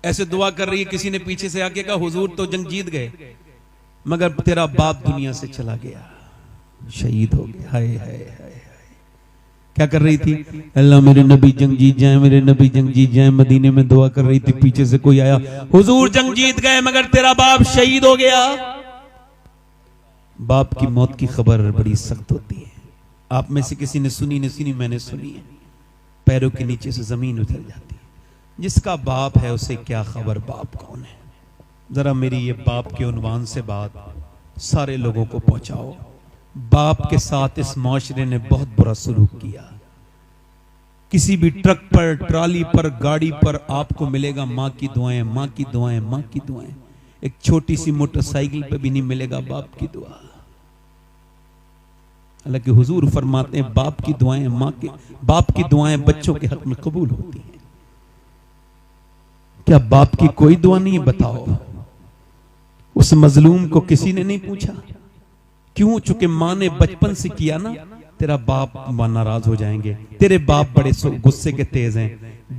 ऐसे दुआ कर रही है, किसी ने पीछे से आके कहा, हुजूर तो जंग जीत गए मगर तेरा बाप दुनिया से चला गया, शहीद हो गया। हाय हाय हाय। क्या कर रही थी? अल्लाह मेरे नबी जंग जीत जाए, मेरे नबी जंग जीत जाए। मदीने में दुआ कर रही थी, पीछे से कोई आया, हुजूर जंग जीत गए मगर तेरा बाप शहीद हो गया। बाप की मौत की खबर बड़ी सख्त होती है। आप में से किसी ने सुनी नहीं सुनी? मैंने सुनी है। पैरों के नीचे से जमीन उतर जाती है। जिसका बाप है उसे क्या खबर बाप कौन है। जरा मेरी ये बाप के उन्वान से बात सारे लोगों को पहुंचाओ। बाप के साथ इस माशरे ने बहुत बुरा सलूक किया। किसी भी ट्रक पर, ट्राली पर, गाड़ी पर आपको मिलेगा माँ की दुआएं, माँ की दुआएं, माँ की दुआएं। एक छोटी सी मोटरसाइकिल पे भी नहीं मिलेगा बाप की दुआ। हालांकि हुजूर फरमाते हैं बाप की दुआएं, बाप की दुआएं बच्चों के हक में कबूल होती हैं। क्या बाप की कोई दुआ नहीं? बताओ। उस मजलूम को किसी ने नहीं पूछा क्यों? चूंकि माँ ने बचपन से किया ना, तेरा बाप नाराज हो जाएंगे। तेरे बाप बड़े गुस्से के तेज हैं,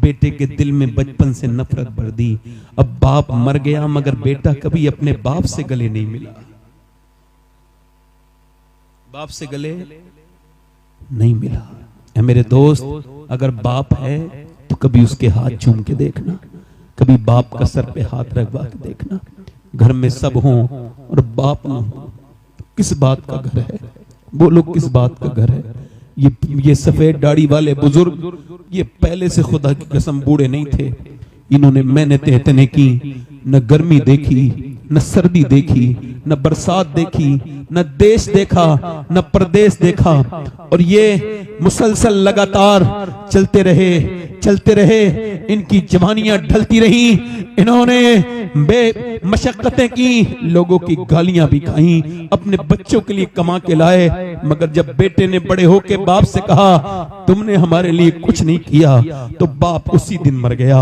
बेटे के दिल में बचपन से नफरत भर दी। अब बाप मर गया मगर बेटा कभी अपने बाप से गले नहीं मिला, बाप से गले नहीं मिला। ऐ मेरे दोस्त, अगर बाप है तो कभी उसके हाथ चूम के देखना, कभी बाप का सर पे हाथ रखवा के देखना। घर में सब हों और बाप ना हो, किस बात का घर है? बोलो किस बात का घर है? ये सफेद दाढ़ी वाले बुजुर्ग ये पहले से खुदा की कसम बूढ़े नहीं थे। इन्होंने मेहनतें इतने की, न गर्मी देखी, न सर्दी देखी, न बरसात देखी, न देश देखा, न प्रदेश देखा, और ये मुसलसल लगातार चलते रहे। इनकी जवानियां ढलती रही। इन्होंने बेमशक्कतें की, लोगों की गालियां भी खाई, अपने बच्चों के लिए कमा के लाए। मगर जब बेटे ने बड़े होके बाप से कहा तुमने हमारे लिए कुछ नहीं किया, तो बाप उसी दिन मर गया।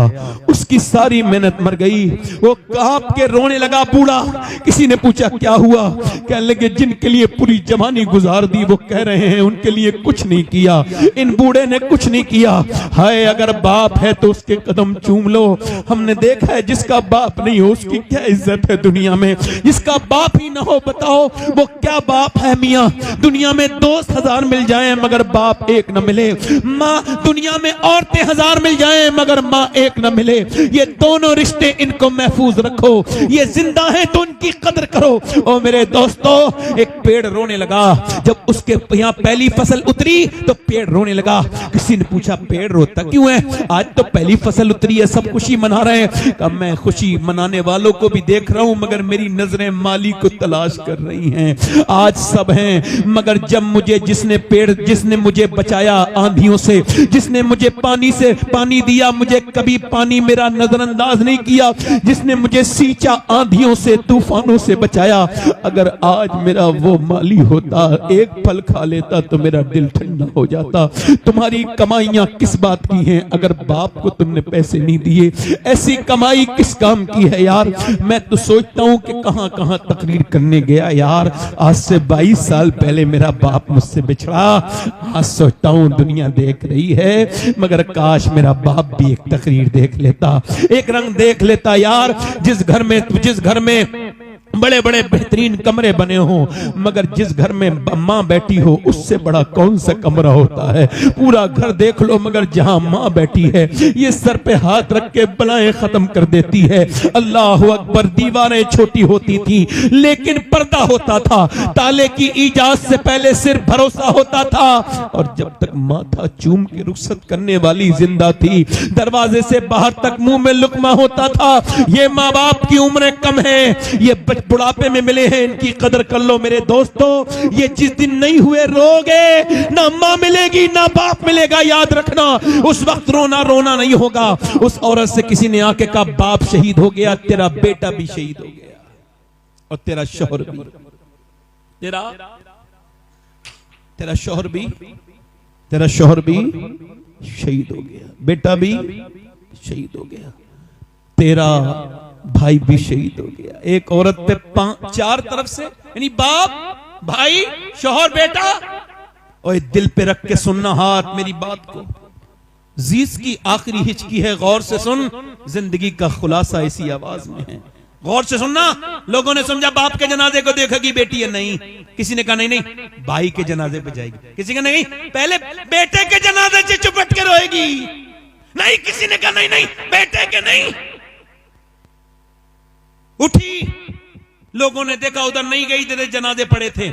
उसकी सारी मेहनत मर गई। वो कांप के रोने लगा बूढ़ा। किसी ने पूछा क्या हुआ? कहने लगे जिनके लिए पूरी जवानी गुजार दी वो कह रहे हैं उनके लिए कुछ नहीं किया। इन बूढ़े ने कुछ नहीं किया। हाय, अगर बाप है तो उसके कदम चूम लो। हमने देखा है जिसका बाप नहीं हो उसकी क्या इज्जत है दुनिया में। जिसका बाप ही ना हो बताओ वो क्या बाप है मियाँ। दुनिया में दोस्त 1000 मिल जाएं मगर बाप एक न मिले। माँ, दुनिया में औरतें 1000 मिल जाएं मगर माँ एक न मिले। ये दोनों रिश्ते इनको महफूज रखो। ये जिंदा है तो उनकी कदर करो। ओ मेरे दोस्तों, एक पेड़ रोने लगा। जब उसके यहाँ पहली फसल उतरी तो पेड़ रोने लगा। किसी ने पूछा पेड़ रोता क्यों है? आज तो पहली फसल उतरी है, सब खुशी मना रहे हैं। कब मैं खुशी मनाने वालों को भी देख रहा हूं मगर मेरी नजरें माली को तलाश कर रही हैं। आज सब हैं मगर जब मुझे जिसने मुझे बचाया आंधियों से, जिसने मुझे पानी से पानी दिया, मुझे कभी पानी मेरा नजरअंदाज नहीं किया, जिसने मुझे सींचा, आंधियों से तूफानों से बचाया। अगर आज मेरा वो माली होता, एक फल खा लेता तो मेरा दिल ठंडा हो जाता। तुम्हारी कमाइयां किस बात की हैं अगर बाप को तुमने पैसे नहीं दिए? ऐसी कमाई किस काम की है यार? मैं तो सोचता हूं कि कहां कहां तकरीर करने गया यार। आज से 22 साल पहले मेरा बाप मुझसे बिछड़ा। आज सोचता हूं दुनिया देख रही है, मगर काश मेरा बाप भी एक तकरीर देख लेता, एक रंग देख लेता यार। जिस घर में बड़े बड़े बेहतरीन कमरे बने हों, मगर जिस घर में माँ बैठी हो उससे बड़ा कौन सा कमरा होता है? पूरा घर देख लो, मगर जहां माँ बैठी है ये सर पे हाथ रख के बलाएं खत्म कर देती है। अल्लाह अकबर। दीवारें छोटी होती थी लेकिन पर्दा होता था। ताले की इजाजत से पहले सिर्फ भरोसा होता था। और जब तक माथा चूम के रुखसत करने वाली जिंदा थी, दरवाजे से बाहर तक मुंह में लुकमा होता था। ये माँ बाप की उम्रें कम है, ये बुढ़ापे में मिले हैं, इनकी कदर कर लो मेरे दोस्तों। ये जिस दिन नहीं हुए रोगे, ना माँ मिलेगी ना बाप मिलेगा, याद रखना। उस वक्त रोना रोना नहीं होगा। उस औरत से किसी ने आके कहा बाप शहीद हो गया, तेरा बेटा भी शहीद हो गया और तेरा शौहर भी, तेरा शौहर भी शहीद हो गया, बेटा भी शहीद हो गया, तेरा भाई भी शहीद हो गया। एक औरत पे 4 तरफ से, यानी बाप, भाई, शौहर, बेटा। और दिल पे रख के सुनना हाथ मेरी बात को। जीस की आखिरी हिचकी है, गौर से सुन। जिंदगी का खुलासा इसी आवाज में है, गौर से सुनना। लोगों ने समझा बाप के जनाजे को देखेगी बेटी है, नहीं। किसी ने कहा नहीं भाई के जनाजे पे जाएगी, किसी का नहीं पहले बेटे के जनाजे से चुपट के रोएगी, नहीं। किसी ने कहा नहीं बेटे के नहीं। उठी, लोगों ने देखा उधर नहीं गई जिधर जनाजे पड़े थे,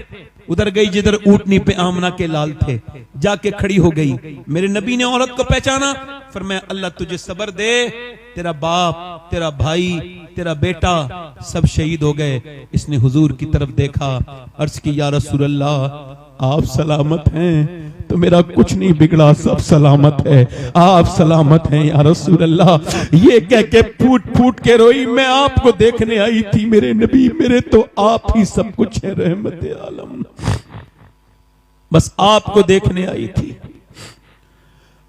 उधर गई जिधर ऊंटनी पे आमना के लाल थे। जाके खड़ी हो गई। मेरे नबी ने औरत को पहचाना, फरमाया अल्लाह तुझे सब्र दे, तेरा बाप, तेरा भाई, तेरा बेटा सब शहीद हो गए। इसने हुजूर की तरफ देखा, अर्ज की या रसूल अल्लाह आप सलामत हैं? तो मेरा कुछ नहीं बिगड़ा, सब सलामत है, आप सलामत हैं या रसूल अल्लाह। ये कह के फूट फूट के रोई, मैं आपको देखने आई थी मेरे नबी, मेरे तो आप ही सब कुछ है, रहमत आलम, बस आपको देखने आई थी।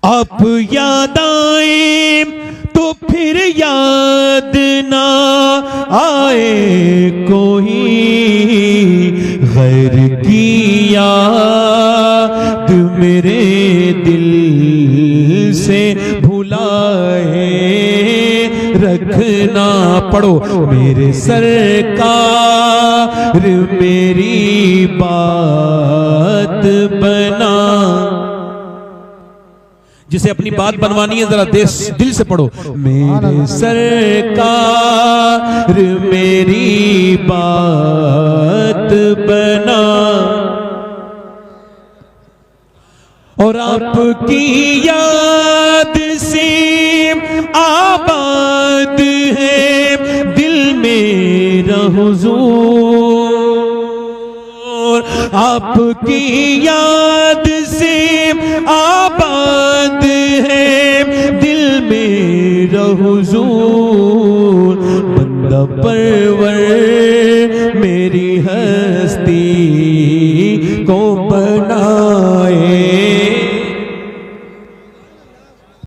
आप याद आए तो फिर याद ना आए कोई, गैर की याद मेरे दिल से भुलाए रखना। पढ़ो मेरे सरकार मेरी बात बना। जिसे अपनी बात बनवानी है जरा दिल से पढ़ो। मेरे सरकार मेरी बात बना, और आपकी याद से आबाद है दिल मेरा हुजूर, आपकी याद से आबाद है दिल मेरा हुजूर। बंदा परवर मेरी हस्ती को